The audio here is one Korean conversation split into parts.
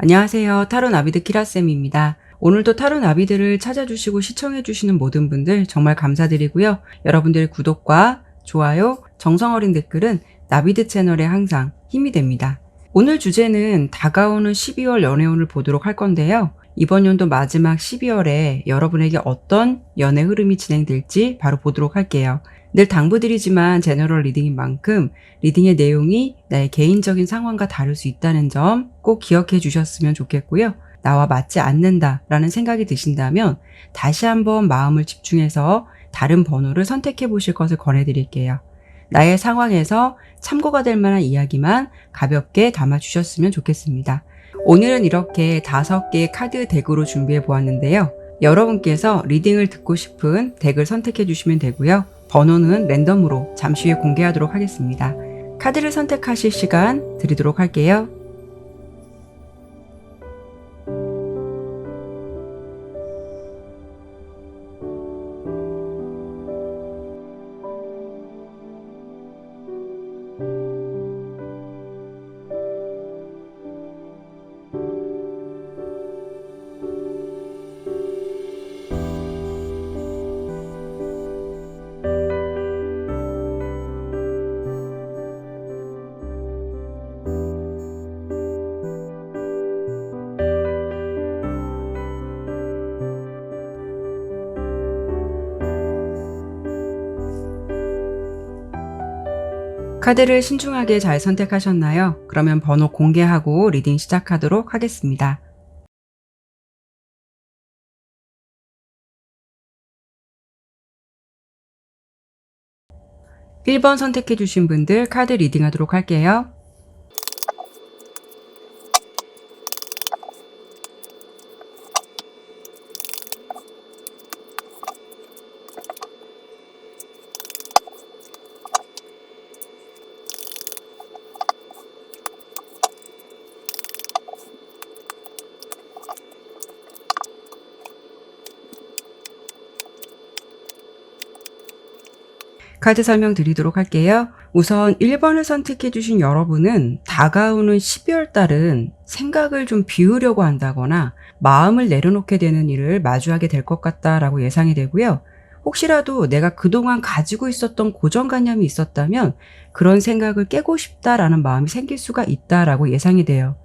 안녕하세요. 타로 나비드 키라쌤입니다. 오늘도 타로 나비들을 찾아주시고 시청해주시는 모든 분들 정말 감사드리고요. 여러분들의 구독과 좋아요, 정성어린 댓글은 나비드 채널에 항상 힘이 됩니다. 오늘 주제는 다가오는 12월 연애운을 보도록 할 건데요. 이번 연도 마지막 12월에 여러분에게 어떤 연애 흐름이 진행될지 바로 보도록 할게요. 늘 당부드리지만 제너럴 리딩인 만큼 리딩의 내용이 나의 개인적인 상황과 다를 수 있다는 점 꼭 기억해 주셨으면 좋겠고요. 나와 맞지 않는다라는 생각이 드신다면 다시 한번 마음을 집중해서 다른 번호를 선택해 보실 것을 권해드릴게요. 나의 상황에서 참고가 될 만한 이야기만 가볍게 담아주셨으면 좋겠습니다. 오늘은 이렇게 5개의 카드 덱으로 준비해 보았는데요. 여러분께서 리딩을 듣고 싶은 덱을 선택해 주시면 되고요. 번호는 랜덤으로 잠시 후에 공개하도록 하겠습니다. 카드를 선택하실 시간 드리도록 할게요. 카드를 신중하게 잘 선택하셨나요? 그러면 번호 공개하고 리딩 시작하도록 하겠습니다. 1번 선택해 주신 분들 카드 리딩하도록 할게요. 카드 설명 드리도록 할게요. 우선 1번을 선택해 주신 여러분은 다가오는 12월 달은 생각을 좀 비우려고 한다거나 마음을 내려놓게 되는 일을 마주하게 될 것 같다라고 예상이 되고요. 혹시라도 내가 그동안 가지고 있었던 고정관념이 있었다면 그런 생각을 깨고 싶다라는 마음이 생길 수가 있다라고 예상이 돼요.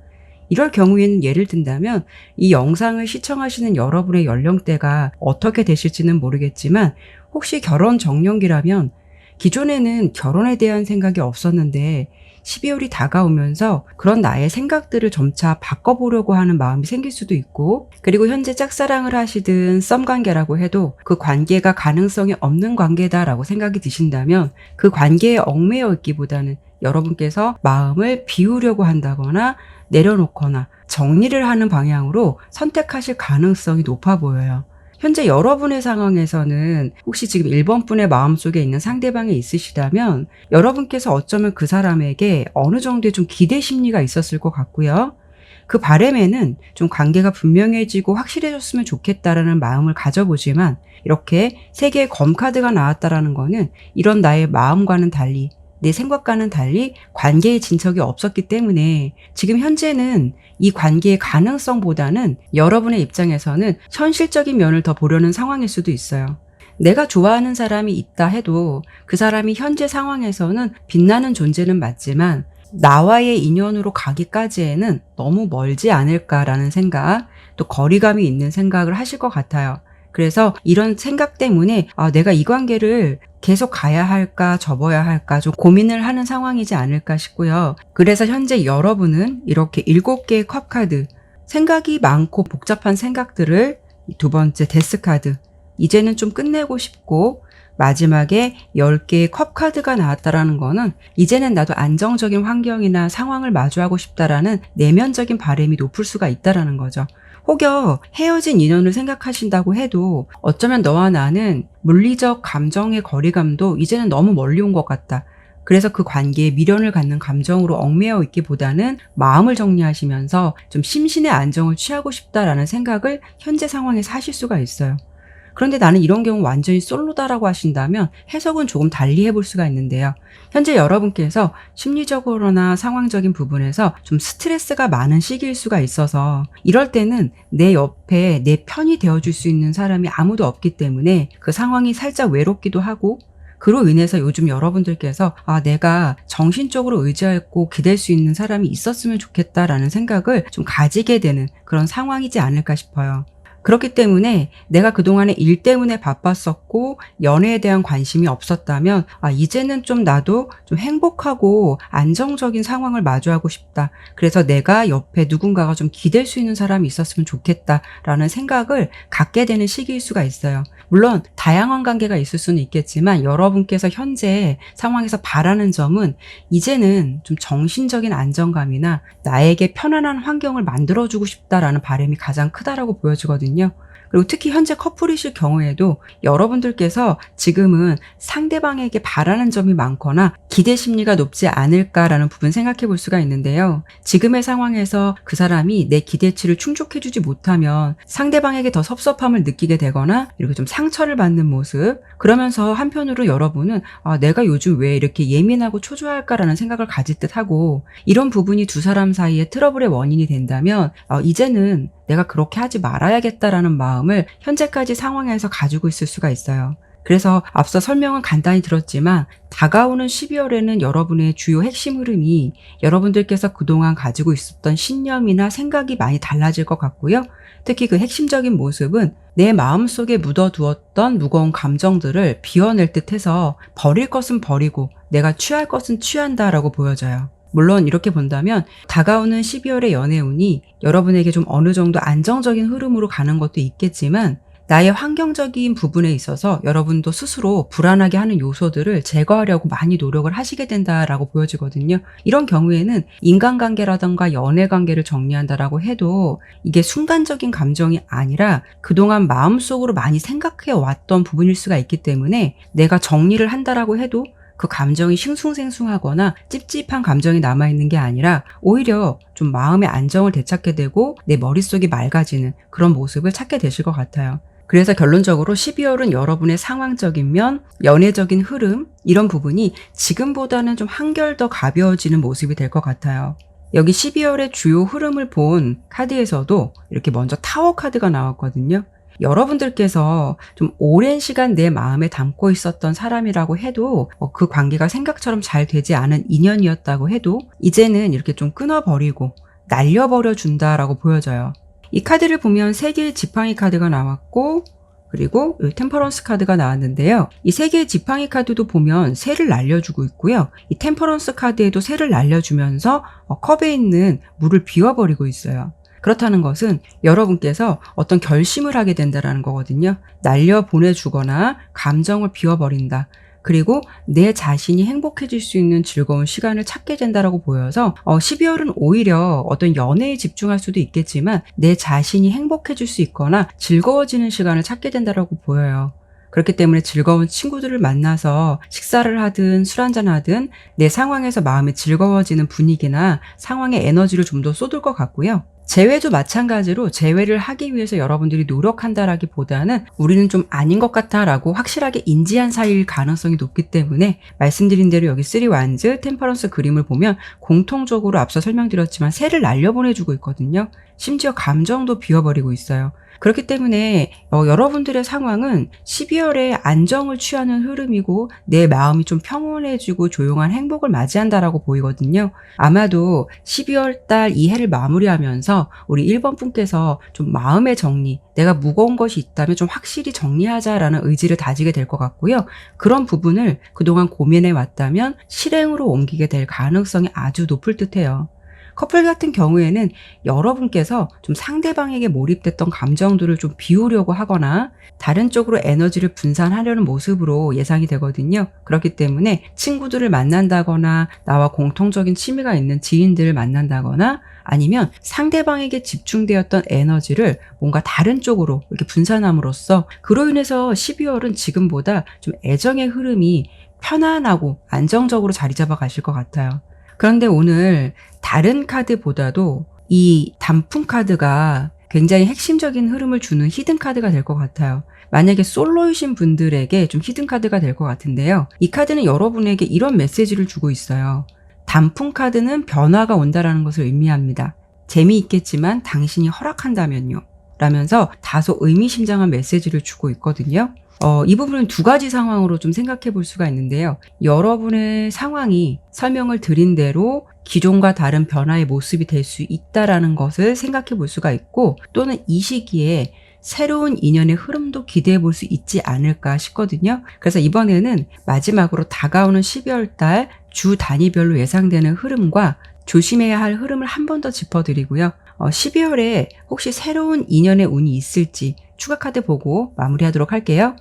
이럴 경우에는 예를 든다면 이 영상을 시청하시는 여러분의 연령대가 어떻게 되실지는 모르겠지만 혹시 결혼 정년기라면 기존에는 결혼에 대한 생각이 없었는데 12월이 다가오면서 그런 나의 생각들을 점차 바꿔보려고 하는 마음이 생길 수도 있고, 그리고 현재 짝사랑을 하시든 썸 관계라고 해도 그 관계가 가능성이 없는 관계다라고 생각이 드신다면 그 관계에 얽매여 있기보다는 여러분께서 마음을 비우려고 한다거나 내려놓거나 정리를 하는 방향으로 선택하실 가능성이 높아 보여요. 현재 여러분의 상황에서는 혹시 지금 1번 분의 마음속에 있는 상대방이 있으시다면 여러분께서 어쩌면 그 사람에게 어느 정도의 좀 기대 심리가 있었을 것 같고요. 그 바람에는 좀 관계가 분명해지고 확실해졌으면 좋겠다라는 마음을 가져보지만 이렇게 3개의 검카드가 나왔다라는 거는 이런 나의 마음과는 달리, 내 생각과는 달리 관계의 진척이 없었기 때문에 지금 현재는 이 관계의 가능성보다는 여러분의 입장에서는 현실적인 면을 더 보려는 상황일 수도 있어요. 내가 좋아하는 사람이 있다 해도 그 사람이 현재 상황에서는 빛나는 존재는 맞지만 나와의 인연으로 가기까지에는 너무 멀지 않을까라는 생각, 또 거리감이 있는 생각을 하실 것 같아요. 그래서 이런 생각 때문에 내가 이 관계를 계속 가야 할까 접어야 할까 좀 고민을 하는 상황이지 않을까 싶고요. 그래서 현재 여러분은 이렇게 7개의 컵카드, 생각이 많고 복잡한 생각들을 2번째 데스카드, 이제는 좀 끝내고 싶고, 마지막에 10개의 컵카드가 나왔다라는 거는 이제는 나도 안정적인 환경이나 상황을 마주하고 싶다라는 내면적인 바람이 높을 수가 있다라는 거죠. 혹여 헤어진 인연을 생각하신다고 해도 어쩌면 너와 나는 물리적 감정의 거리감도 이제는 너무 멀리 온 것 같다. 그래서 그 관계에 미련을 갖는 감정으로 얽매여 있기보다는 마음을 정리하시면서 좀 심신의 안정을 취하고 싶다라는 생각을 현재 상황에서 하실 수가 있어요. 그런데 나는 이런 경우 완전히 솔로다라고 하신다면 해석은 조금 달리 해볼 수가 있는데요. 현재 여러분께서 심리적으로나 상황적인 부분에서 좀 스트레스가 많은 시기일 수가 있어서 이럴 때는 내 옆에 내 편이 되어줄 수 있는 사람이 아무도 없기 때문에 그 상황이 살짝 외롭기도 하고, 그로 인해서 요즘 여러분들께서 내가 정신적으로 의지하고 기댈 수 있는 사람이 있었으면 좋겠다라는 생각을 좀 가지게 되는 그런 상황이지 않을까 싶어요. 그렇기 때문에 내가 그동안에 일 때문에 바빴었고 연애에 대한 관심이 없었다면 이제는 좀 나도 좀 행복하고 안정적인 상황을 마주하고 싶다. 그래서 내가 옆에 누군가가 좀 기댈 수 있는 사람이 있었으면 좋겠다라는 생각을 갖게 되는 시기일 수가 있어요. 물론 다양한 관계가 있을 수는 있겠지만 여러분께서 현재 상황에서 바라는 점은 이제는 좀 정신적인 안정감이나 나에게 편안한 환경을 만들어주고 싶다라는 바람이 가장 크다라고 보여지거든요. 그리고 특히 현재 커플이실 경우에도 여러분들께서 지금은 상대방에게 바라는 점이 많거나 기대 심리가 높지 않을까라는 부분 생각해 볼 수가 있는데요. 지금의 상황에서 그 사람이 내 기대치를 충족해주지 못하면 상대방에게 더 섭섭함을 느끼게 되거나 이렇게 좀 상처를 받는 모습, 그러면서 한편으로 여러분은 내가 요즘 왜 이렇게 예민하고 초조할까라는 생각을 가질 듯하고, 이런 부분이 두 사람 사이에 트러블의 원인이 된다면 이제는 내가 그렇게 하지 말아야겠다라는 마음을 현재까지 상황에서 가지고 있을 수가 있어요. 그래서 앞서 설명은 간단히 들었지만 다가오는 12월에는 여러분의 주요 핵심 흐름이 여러분들께서 그동안 가지고 있었던 신념이나 생각이 많이 달라질 것 같고요. 특히 그 핵심적인 모습은 내 마음속에 묻어두었던 무거운 감정들을 비워낼 듯해서 버릴 것은 버리고 내가 취할 것은 취한다라고 보여져요. 물론 이렇게 본다면 다가오는 12월의 연애운이 여러분에게 좀 어느 정도 안정적인 흐름으로 가는 것도 있겠지만 나의 환경적인 부분에 있어서 여러분도 스스로 불안하게 하는 요소들을 제거하려고 많이 노력을 하시게 된다라고 보여지거든요. 이런 경우에는 인간관계라던가 연애관계를 정리한다라고 해도 이게 순간적인 감정이 아니라 그동안 마음속으로 많이 생각해 왔던 부분일 수가 있기 때문에 내가 정리를 한다라고 해도 그 감정이 싱숭생숭하거나 찝찝한 감정이 남아있는 게 아니라 오히려 좀 마음의 안정을 되찾게 되고 내 머릿속이 맑아지는 그런 모습을 찾게 되실 것 같아요. 그래서 결론적으로 12월은 여러분의 상황적인 면, 연애적인 흐름, 이런 부분이 지금보다는 좀 한결 더 가벼워지는 모습이 될 것 같아요. 여기 12월의 주요 흐름을 본 카드에서도 이렇게 먼저 타워 카드가 나왔거든요. 여러분들께서 좀 오랜 시간 내 마음에 담고 있었던 사람이라고 해도 그 관계가 생각처럼 잘 되지 않은 인연이었다고 해도 이제는 이렇게 좀 끊어버리고 날려버려 준다라고 보여져요. 이 카드를 보면 3개의 지팡이 카드가 나왔고 그리고 템퍼런스 카드가 나왔는데요. 이 3개의 지팡이 카드도 보면 새를 날려주고 있고요. 이 템퍼런스 카드에도 새를 날려주면서 컵에 있는 물을 비워버리고 있어요. 그렇다는 것은 여러분께서 어떤 결심을 하게 된다는 거거든요. 날려 보내주거나 감정을 비워버린다. 그리고 내 자신이 행복해질 수 있는 즐거운 시간을 찾게 된다라고 보여서 12월은 오히려 어떤 연애에 집중할 수도 있겠지만 내 자신이 행복해질 수 있거나 즐거워지는 시간을 찾게 된다라고 보여요. 그렇기 때문에 즐거운 친구들을 만나서 식사를 하든 술 한잔 하든 내 상황에서 마음이 즐거워지는 분위기나 상황의 에너지를 좀 더 쏟을 것 같고요. 재회도 마찬가지로 재회를 하기 위해서 여러분들이 노력한다라기보다는 우리는 좀 아닌 것 같다라고 확실하게 인지한 사이일 가능성이 높기 때문에 말씀드린 대로 여기 3wands 템퍼런스 그림을 보면 공통적으로 앞서 설명드렸지만 새를 날려보내주고 있거든요. 심지어 감정도 비워버리고 있어요. 그렇기 때문에 여러분들의 상황은 12월에 안정을 취하는 흐름이고 내 마음이 좀 평온해지고 조용한 행복을 맞이한다라고 보이거든요. 아마도 12월 달 이 해를 마무리하면서 우리 1번 분께서 좀 마음의 정리, 내가 무거운 것이 있다면 좀 확실히 정리하자라는 의지를 다지게 될 것 같고요. 그런 부분을 그동안 고민해 왔다면 실행으로 옮기게 될 가능성이 아주 높을 듯해요. 커플 같은 경우에는 여러분께서 좀 상대방에게 몰입됐던 감정들을 좀 비우려고 하거나 다른 쪽으로 에너지를 분산하려는 모습으로 예상이 되거든요. 그렇기 때문에 친구들을 만난다거나 나와 공통적인 취미가 있는 지인들을 만난다거나 아니면 상대방에게 집중되었던 에너지를 뭔가 다른 쪽으로 이렇게 분산함으로써 그로 인해서 12월은 지금보다 좀 애정의 흐름이 편안하고 안정적으로 자리 잡아 가실 것 같아요. 그런데 오늘 다른 카드보다도 이 단풍 카드가 굉장히 핵심적인 흐름을 주는 히든카드가 될 것 같아요. 만약에 솔로이신 분들에게 좀 히든카드가 될 것 같은데요. 이 카드는 여러분에게 이런 메시지를 주고 있어요. 단풍 카드는 변화가 온다라는 것을 의미합니다. 재미있겠지만 당신이 허락한다면요. 라면서 다소 의미심장한 메시지를 주고 있거든요. 이 부분은 두 가지 상황으로 좀 생각해 볼 수가 있는데요. 여러분의 상황이 설명을 드린 대로 기존과 다른 변화의 모습이 될 수 있다라는 것을 생각해 볼 수가 있고, 또는 이 시기에 새로운 인연의 흐름도 기대해 볼 수 있지 않을까 싶거든요. 그래서 이번에는 마지막으로 다가오는 12월 달 주 단위별로 예상되는 흐름과 조심해야 할 흐름을 한 번 더 짚어드리고요. 12월에 혹시 새로운 인연의 운이 있을지 추가 카드 보고 마무리하도록 할게요.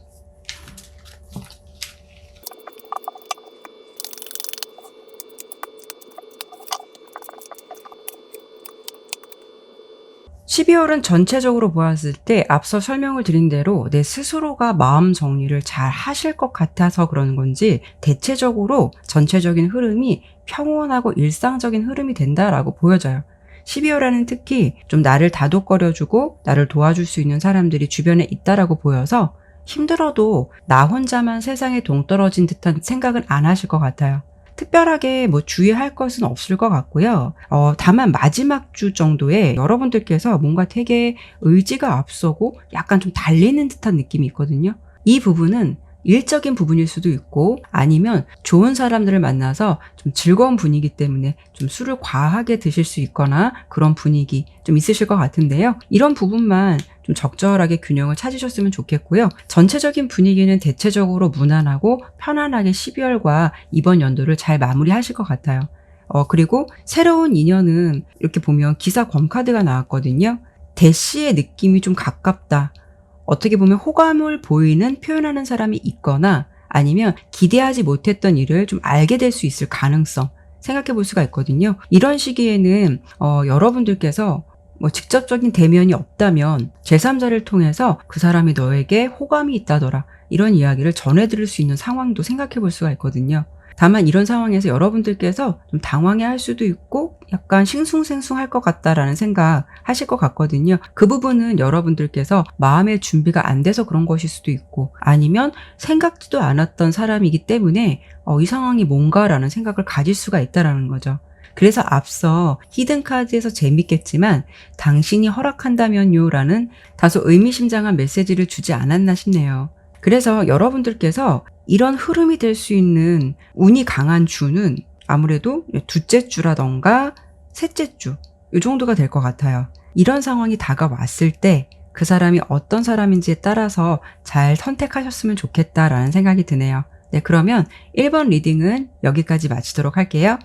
12월은 전체적으로 보았을 때 앞서 설명을 드린 대로 내 스스로가 마음 정리를 잘 하실 것 같아서 그러는 건지 대체적으로 전체적인 흐름이 평온하고 일상적인 흐름이 된다라고 보여져요. 12월에는 특히 좀 나를 다독거려주고 나를 도와줄 수 있는 사람들이 주변에 있다라고 보여서 힘들어도 나 혼자만 세상에 동떨어진 듯한 생각은 안 하실 것 같아요. 특별하게 뭐 주의할 것은 없을 것 같고요. 다만 마지막 주 정도에 여러분들께서 뭔가 되게 의지가 앞서고 약간 좀 달리는 듯한 느낌이 있거든요. 이 부분은 일적인 부분일 수도 있고, 아니면 좋은 사람들을 만나서 좀 즐거운 분위기 때문에 좀 술을 과하게 드실 수 있거나 그런 분위기 좀 있으실 것 같은데요. 이런 부분만 좀 적절하게 균형을 찾으셨으면 좋겠고요. 전체적인 분위기는 대체적으로 무난하고 편안하게 12월과 이번 연도를 잘 마무리하실 것 같아요. 그리고 새로운 인연은 이렇게 보면 기사 검카드가 나왔거든요. 대시의 느낌이 좀 가깝다. 어떻게 보면 호감을 보이는 표현하는 사람이 있거나 아니면 기대하지 못했던 일을 좀 알게 될 수 있을 가능성 생각해 볼 수가 있거든요. 이런 시기에는 여러분들께서 뭐 직접적인 대면이 없다면 제3자를 통해서 그 사람이 너에게 호감이 있다더라 이런 이야기를 전해드릴 수 있는 상황도 생각해 볼 수가 있거든요. 다만 이런 상황에서 여러분들께서 좀 당황해 할 수도 있고 약간 싱숭생숭할 것 같다라는 생각 하실 것 같거든요. 그 부분은 여러분들께서 마음의 준비가 안 돼서 그런 것일 수도 있고, 아니면 생각지도 않았던 사람이기 때문에 이 상황이 뭔가라는 생각을 가질 수가 있다라는 거죠. 그래서 앞서 히든카드에서 재밌겠지만 당신이 허락한다면요 라는 다소 의미심장한 메시지를 주지 않았나 싶네요. 그래서 여러분들께서 이런 흐름이 될 수 있는 운이 강한 주는 아무래도 둘째 주라던가 셋째 주, 이 정도가 될 것 같아요. 이런 상황이 다가왔을 때 그 사람이 어떤 사람인지에 따라서 잘 선택하셨으면 좋겠다라는 생각이 드네요. 네, 그러면 1번 리딩은 여기까지 마치도록 할게요.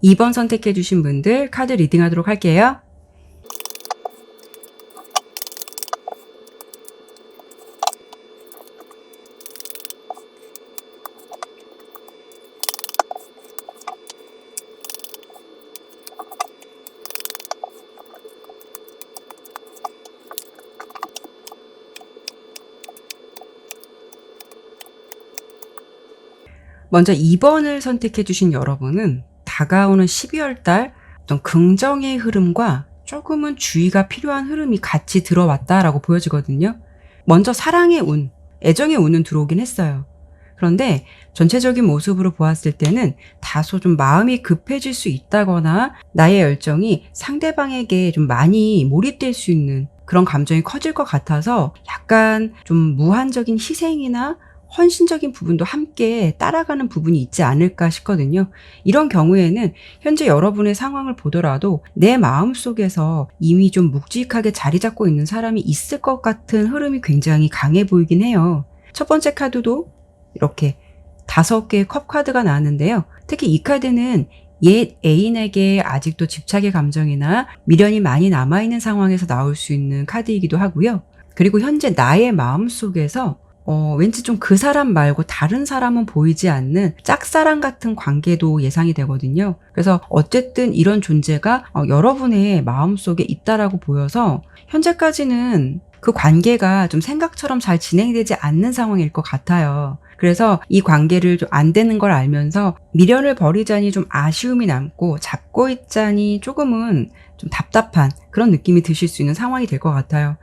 2번 선택해주신 분들 카드 리딩하도록 할게요. 먼저 2번을 선택해 주신 여러분은 다가오는 12월 달 어떤 긍정의 흐름과 조금은 주의가 필요한 흐름이 같이 들어왔다라고 보여지거든요. 먼저 사랑의 운, 애정의 운은 들어오긴 했어요. 그런데 전체적인 모습으로 보았을 때는 다소 좀 마음이 급해질 수 있다거나 나의 열정이 상대방에게 좀 많이 몰입될 수 있는 그런 감정이 커질 것 같아서 약간 좀 무한적인 희생이나 헌신적인 부분도 함께 따라가는 부분이 있지 않을까 싶거든요. 이런 경우에는 현재 여러분의 상황을 보더라도 내 마음속에서 이미 좀 묵직하게 자리 잡고 있는 사람이 있을 것 같은 흐름이 굉장히 강해 보이긴 해요. 첫 번째 카드도 이렇게 5개의 컵 카드가 나왔는데요. 특히 이 카드는 옛 애인에게 아직도 집착의 감정이나 미련이 많이 남아있는 상황에서 나올 수 있는 카드이기도 하고요. 그리고 현재 나의 마음속에서 왠지 좀 그 사람 말고 다른 사람은 보이지 않는 짝사랑 같은 관계도 예상이 되거든요. 그래서 어쨌든 이런 존재가 여러분의 마음속에 있다라고 보여서 현재까지는 그 관계가 좀 생각처럼 잘 진행되지 않는 상황일 것 같아요. 그래서 이 관계를 좀 안 되는 걸 알면서 미련을 버리자니 좀 아쉬움이 남고 잡고 있자니 조금은 좀 답답한 그런 느낌이 드실 수 있는 상황이 될 것 같아요.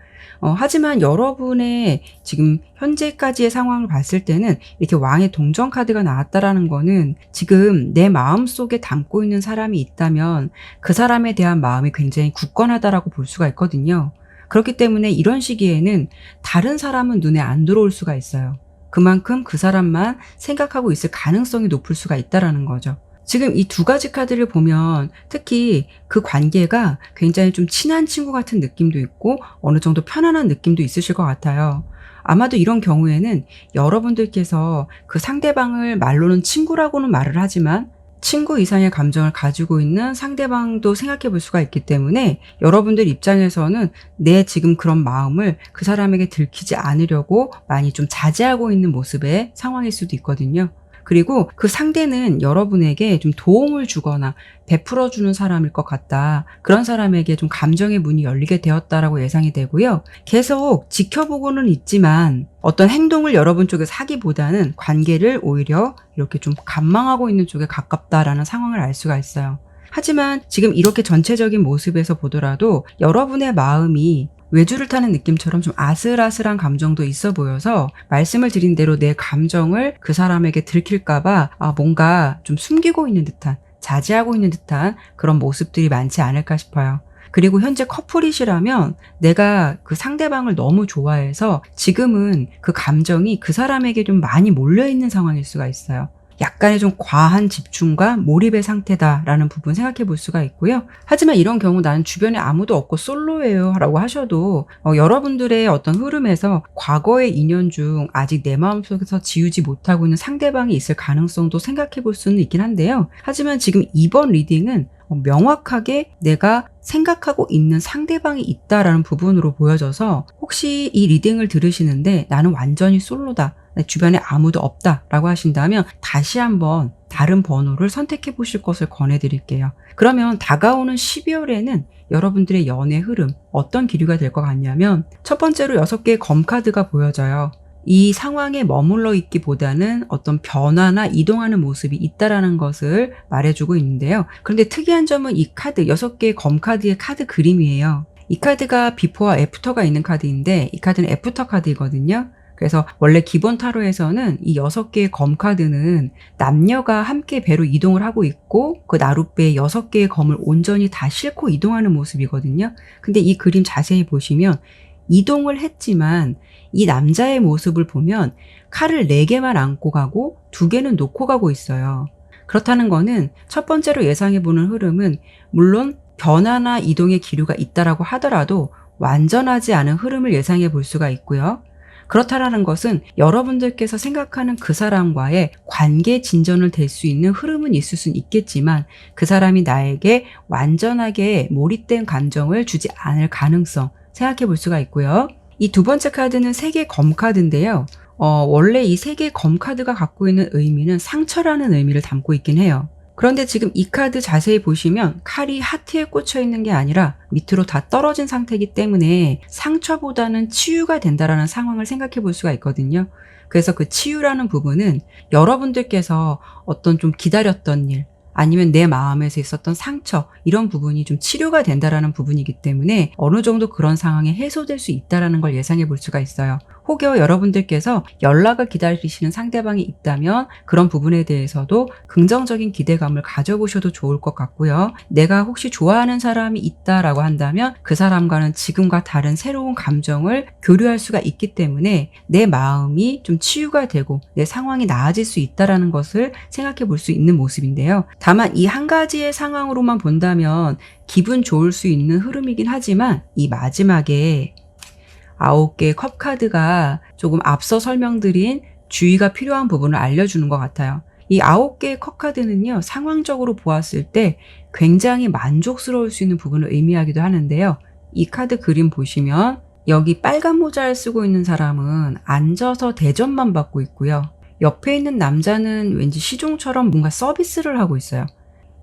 하지만 여러분의 지금 현재까지의 상황을 봤을 때는 이렇게 왕의 동전 카드가 나왔다라는 거는 지금 내 마음속에 담고 있는 사람이 있다면 그 사람에 대한 마음이 굉장히 굳건하다라고 볼 수가 있거든요. 그렇기 때문에 이런 시기에는 다른 사람은 눈에 안 들어올 수가 있어요. 그만큼 그 사람만 생각하고 있을 가능성이 높을 수가 있다라는 거죠. 지금 이 두 가지 카드를 보면 특히 그 관계가 굉장히 좀 친한 친구 같은 느낌도 있고 어느 정도 편안한 느낌도 있으실 것 같아요. 아마도 이런 경우에는 여러분들께서 그 상대방을 말로는 친구라고는 말을 하지만 친구 이상의 감정을 가지고 있는 상대방도 생각해 볼 수가 있기 때문에 여러분들 입장에서는 내 지금 그런 마음을 그 사람에게 들키지 않으려고 많이 좀 자제하고 있는 모습의 상황일 수도 있거든요. 그리고 그 상대는 여러분에게 좀 도움을 주거나 베풀어주는 사람일 것 같다. 그런 사람에게 좀 감정의 문이 열리게 되었다라고 예상이 되고요. 계속 지켜보고는 있지만 어떤 행동을 여러분 쪽에서 하기보다는 관계를 오히려 이렇게 좀 관망하고 있는 쪽에 가깝다라는 상황을 알 수가 있어요. 하지만 지금 이렇게 전체적인 모습에서 보더라도 여러분의 마음이 외주를 타는 느낌처럼 좀 아슬아슬한 감정도 있어 보여서 말씀을 드린 대로 내 감정을 그 사람에게 들킬까봐 뭔가 좀 숨기고 있는 듯한, 자제하고 있는 듯한 그런 모습들이 많지 않을까 싶어요. 그리고 현재 커플이시라면 내가 그 상대방을 너무 좋아해서 지금은 그 감정이 그 사람에게 좀 많이 몰려있는 상황일 수가 있어요. 약간의 좀 과한 집중과 몰입의 상태다라는 부분 생각해 볼 수가 있고요. 하지만 이런 경우 나는 주변에 아무도 없고 솔로예요 라고 하셔도 여러분들의 어떤 흐름에서 과거의 인연 중 아직 내 마음속에서 지우지 못하고 있는 상대방이 있을 가능성도 생각해 볼 수는 있긴 한데요. 하지만 지금 이번 리딩은 명확하게 내가 생각하고 있는 상대방이 있다라는 부분으로 보여져서 혹시 이 리딩을 들으시는데 나는 완전히 솔로다. 내 주변에 아무도 없다라고 하신다면 다시 한번 다른 번호를 선택해 보실 것을 권해드릴게요. 그러면 다가오는 12월에는 여러분들의 연애 흐름 어떤 기류가 될 것 같냐면 첫 번째로 6개의 검카드가 보여져요. 이 상황에 머물러 있기보다는 어떤 변화나 이동하는 모습이 있다라는 것을 말해주고 있는데요. 그런데 특이한 점은 이 카드, 6개의 검카드의 카드 그림이에요. 이 카드가 비포와 애프터가 있는 카드인데 이 카드는 애프터 카드이거든요. 그래서 원래 기본 타로에서는 이 6개의 검카드는 남녀가 함께 배로 이동을 하고 있고 그 나룻배에 6개의 검을 온전히 다 싣고 이동하는 모습이거든요. 근데 이 그림 자세히 보시면 이동을 했지만 이 남자의 모습을 보면 칼을 4개만 안고 가고 2개는 놓고 가고 있어요. 그렇다는 거는 첫 번째로 예상해보는 흐름은 물론 변화나 이동의 기류가 있다라고 하더라도 완전하지 않은 흐름을 예상해 볼 수가 있고요. 그렇다라는 것은 여러분들께서 생각하는 그 사람과의 관계 진전을 될 수 있는 흐름은 있을 수는 있겠지만 그 사람이 나에게 완전하게 몰입된 감정을 주지 않을 가능성 생각해 볼 수가 있고요. 이 두 번째 카드는 3개 검카드인데요. 원래 이 3개의 검카드가 갖고 있는 의미는 상처라는 의미를 담고 있긴 해요. 그런데 지금 이 카드 자세히 보시면 칼이 하트에 꽂혀 있는 게 아니라 밑으로 다 떨어진 상태이기 때문에 상처보다는 치유가 된다라는 상황을 생각해 볼 수가 있거든요. 그래서 그 치유라는 부분은 여러분들께서 어떤 좀 기다렸던 일, 아니면 내 마음에서 있었던 상처 이런 부분이 좀 치료가 된다라는 부분이기 때문에 어느 정도 그런 상황이 해소될 수 있다라는 걸 예상해 볼 수가 있어요. 혹여 여러분들께서 연락을 기다리시는 상대방이 있다면 그런 부분에 대해서도 긍정적인 기대감을 가져보셔도 좋을 것 같고요. 내가 혹시 좋아하는 사람이 있다라고 한다면 그 사람과는 지금과 다른 새로운 감정을 교류할 수가 있기 때문에 내 마음이 좀 치유가 되고 내 상황이 나아질 수 있다라는 것을 생각해 볼 수 있는 모습인데요. 다만 이 한 가지의 상황으로만 본다면 기분 좋을 수 있는 흐름이긴 하지만 이 마지막에 9개의 컵카드가 조금 앞서 설명드린 주의가 필요한 부분을 알려주는 것 같아요. 이 9개의 컵카드는요, 상황적으로 보았을 때 굉장히 만족스러울 수 있는 부분을 의미하기도 하는데요. 이 카드 그림 보시면 여기 빨간 모자를 쓰고 있는 사람은 앉아서 대접만 받고 있고요. 옆에 있는 남자는 왠지 시종처럼 뭔가 서비스를 하고 있어요.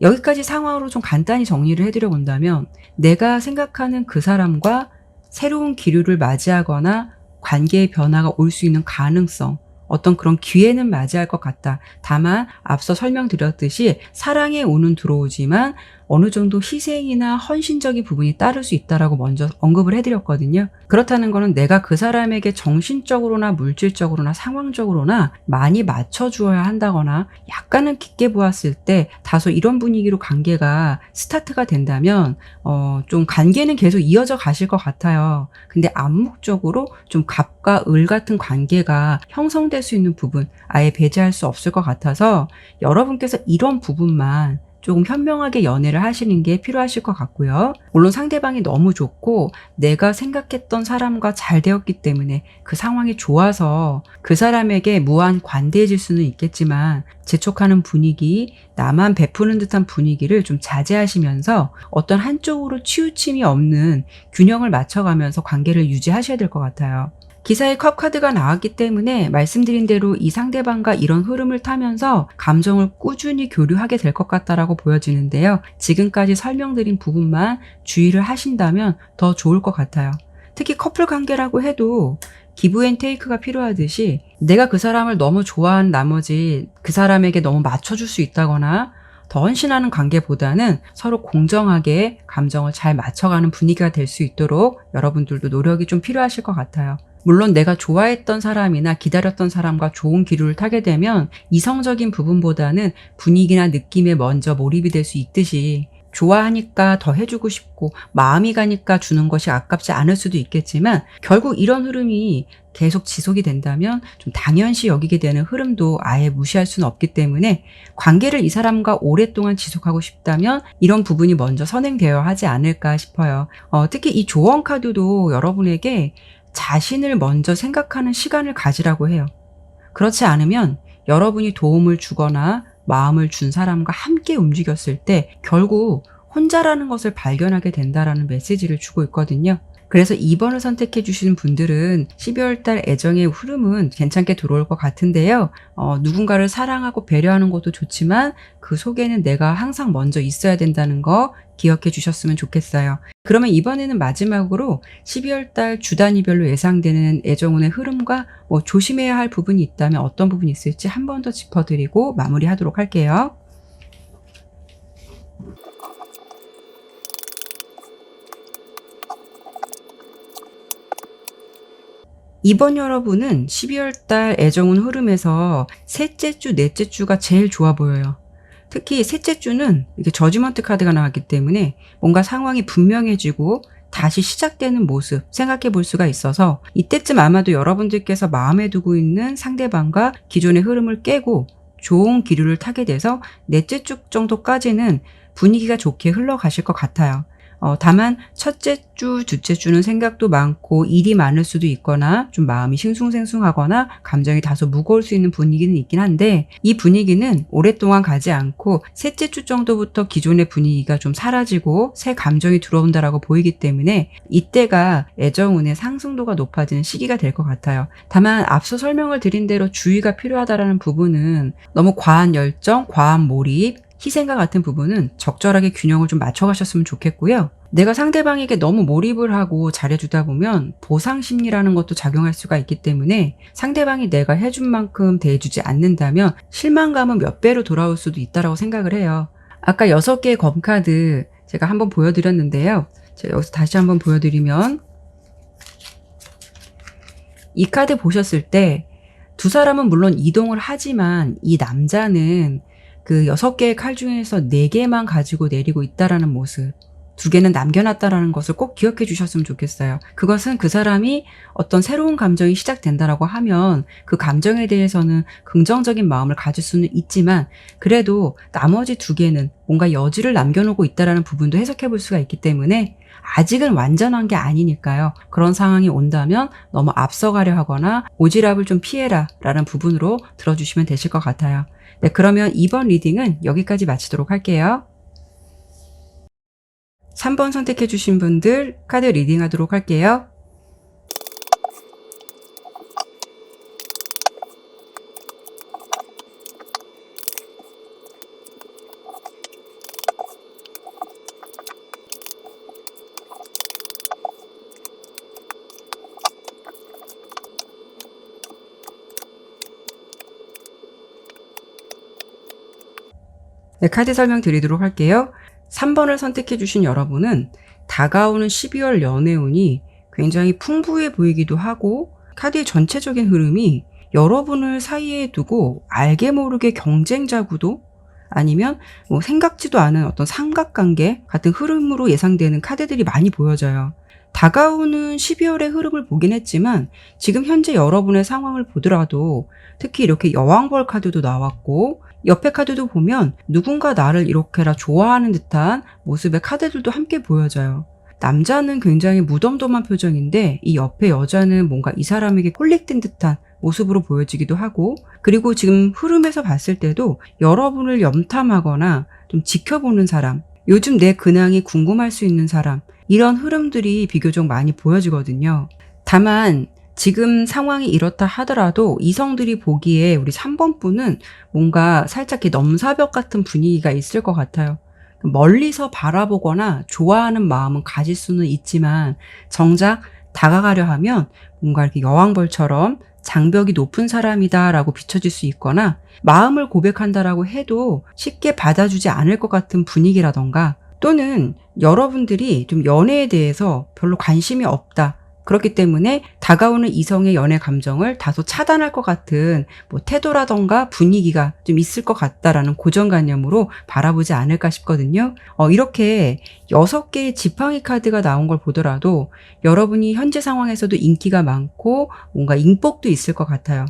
여기까지 상황으로 좀 간단히 정리를 해드려 본다면 내가 생각하는 그 사람과 새로운 기류를 맞이하거나 관계의 변화가 올 수 있는 가능성, 어떤 그런 기회는 맞이할 것 같다. 다만 앞서 설명드렸듯이 사랑의 운은 들어오지만 어느 정도 희생이나 헌신적인 부분이 따를 수 있다라고 먼저 언급을 해드렸거든요. 그렇다는 거는 내가 그 사람에게 정신적으로나 물질적으로나 상황적으로나 많이 맞춰주어야 한다거나 약간은 깊게 보았을 때 다소 이런 분위기로 관계가 스타트가 된다면 좀 관계는 계속 이어져 가실 것 같아요. 근데 암묵적으로 좀 갑과 을 같은 관계가 형성될 수 있는 부분 아예 배제할 수 없을 것 같아서 여러분께서 이런 부분만 조금 현명하게 연애를 하시는 게 필요하실 것 같고요. 물론 상대방이 너무 좋고 내가 생각했던 사람과 잘 되었기 때문에 그 상황이 좋아서 그 사람에게 무한 관대해질 수는 있겠지만 재촉하는 분위기, 나만 베푸는 듯한 분위기를 좀 자제하시면서 어떤 한쪽으로 치우침이 없는 균형을 맞춰가면서 관계를 유지하셔야 될 것 같아요. 기사에 컵 카드가 나왔기 때문에 말씀드린 대로 이 상대방과 이런 흐름을 타면서 감정을 꾸준히 교류하게 될 것 같다라고 보여지는데요. 지금까지 설명드린 부분만 주의를 하신다면 더 좋을 것 같아요. 특히 커플 관계라고 해도 기브 앤 테이크가 필요하듯이 내가 그 사람을 너무 좋아한 나머지 그 사람에게 너무 맞춰줄 수 있다거나 더 헌신하는 관계보다는 서로 공정하게 감정을 잘 맞춰가는 분위기가 될 수 있도록 여러분들도 노력이 좀 필요하실 것 같아요. 물론 내가 좋아했던 사람이나 기다렸던 사람과 좋은 기류를 타게 되면 이성적인 부분보다는 분위기나 느낌에 먼저 몰입이 될 수 있듯이 좋아하니까 더 해주고 싶고 마음이 가니까 주는 것이 아깝지 않을 수도 있겠지만 결국 이런 흐름이 계속 지속이 된다면 좀 당연시 여기게 되는 흐름도 아예 무시할 수는 없기 때문에 관계를 이 사람과 오랫동안 지속하고 싶다면 이런 부분이 먼저 선행되어야 하지 않을까 싶어요. 특히 이 조언 카드도 여러분에게 자신을 먼저 생각하는 시간을 가지라고 해요. 그렇지 않으면 여러분이 도움을 주거나 마음을 준 사람과 함께 움직였을 때 결국 혼자라는 것을 발견하게 된다라는 메시지를 주고 있거든요. 그래서 2번을 선택해 주시는 분들은 12월 달 애정의 흐름은 괜찮게 들어올 것 같은데요. 누군가를 사랑하고 배려하는 것도 좋지만 그 속에는 내가 항상 먼저 있어야 된다는 거 기억해 주셨으면 좋겠어요. 그러면 이번에는 마지막으로 12월 달 주 단위별로 예상되는 애정운의 흐름과 조심해야 할 부분이 있다면 어떤 부분이 있을지 한 번 더 짚어드리고 마무리하도록 할게요. 이번 여러분은 12월 달 애정운 흐름에서 셋째 주, 넷째 주가 제일 좋아 보여요. 특히 셋째 주는 이게 저지먼트 카드가 나왔기 때문에 뭔가 상황이 분명해지고 다시 시작되는 모습 생각해 볼 수가 있어서 이때쯤 아마도 여러분들께서 마음에 두고 있는 상대방과 기존의 흐름을 깨고 좋은 기류를 타게 돼서 넷째 주 정도까지는 분위기가 좋게 흘러가실 것 같아요. 다만 첫째 주, 둘째 주는 생각도 많고 일이 많을 수도 있거나 좀 마음이 싱숭생숭하거나 감정이 다소 무거울 수 있는 분위기는 있긴 한데 이 분위기는 오랫동안 가지 않고 셋째 주 정도부터 기존의 분위기가 좀 사라지고 새 감정이 들어온다라고 보이기 때문에 이때가 애정운의 상승도가 높아지는 시기가 될 것 같아요. 다만 앞서 설명을 드린 대로 주의가 필요하다라는 부분은 너무 과한 열정, 과한 몰입, 희생과 같은 부분은 적절하게 균형을 좀 맞춰가셨으면 좋겠고요. 내가 상대방에게 너무 몰입을 하고 잘해주다 보면 보상 심리라는 것도 작용할 수가 있기 때문에 상대방이 내가 해준 만큼 대해주지 않는다면 실망감은 몇 배로 돌아올 수도 있다고 생각을 해요. 아까 6개의 검카드 제가 한번 보여드렸는데요. 제가 여기서 다시 한번 보여드리면 이 카드 보셨을 때 두 사람은 물론 이동을 하지만 이 남자는 그 6개의 칼 중에서 4개만 가지고 내리고 있다라는 모습, 2개는 남겨놨다라는 것을 꼭 기억해 주셨으면 좋겠어요. 그것은 그 사람이 어떤 새로운 감정이 시작된다라고 하면 그 감정에 대해서는 긍정적인 마음을 가질 수는 있지만 그래도 나머지 2개는 뭔가 여지를 남겨놓고 있다라는 부분도 해석해 볼 수가 있기 때문에 아직은 완전한 게 아니니까요. 그런 상황이 온다면 너무 앞서가려 하거나 오지랖을 좀 피해라 라는 부분으로 들어주시면 되실 것 같아요. 네, 그러면 이번 리딩은 여기까지 마치도록 할게요. 3번 선택해 주신 분들 카드 리딩하도록 할게요. 네, 카드 설명 드리도록 할게요. 3번을 선택해 주신 여러분은 다가오는 12월 연애운이 굉장히 풍부해 보이기도 하고 카드의 전체적인 흐름이 여러분을 사이에 두고 알게 모르게 경쟁자 구도 아니면 뭐 생각지도 않은 어떤 삼각관계 같은 흐름으로 예상되는 카드들이 많이 보여져요. 다가오는 12월의 흐름을 보긴 했지만 지금 현재 여러분의 상황을 보더라도 특히 이렇게 여왕벌 카드도 나왔고 옆에 카드도 보면 누군가 나를 이렇게라 좋아하는 듯한 모습의 카드들도 함께 보여져요. 남자는 굉장히 무덤덤한 표정인데 이 옆에 여자는 뭔가 이 사람에게 홀릭된 듯한 모습으로 보여지기도 하고 그리고 지금 흐름에서 봤을 때도 여러분을 염탐하거나 좀 지켜보는 사람, 요즘 내 근황이 궁금할 수 있는 사람 이런 흐름들이 비교적 많이 보여지거든요. 다만 지금 상황이 이렇다 하더라도 이성들이 보기에 우리 3번 분은 뭔가 살짝 이렇게 넘사벽 같은 분위기가 있을 것 같아요. 멀리서 바라보거나 좋아하는 마음은 가질 수는 있지만 정작 다가가려 하면 뭔가 이렇게 여왕벌처럼 장벽이 높은 사람이다라고 비춰질 수 있거나 마음을 고백한다라고 해도 쉽게 받아주지 않을 것 같은 분위기라던가 또는 여러분들이 좀 연애에 대해서 별로 관심이 없다. 그렇기 때문에 다가오는 이성의 연애 감정을 다소 차단할 것 같은 뭐 태도라던가 분위기가 좀 있을 것 같다라는 고정관념으로 바라보지 않을까 싶거든요. 이렇게 6개의 지팡이 카드가 나온 걸 보더라도 여러분이 현재 상황에서도 인기가 많고 뭔가 인복도 있을 것 같아요.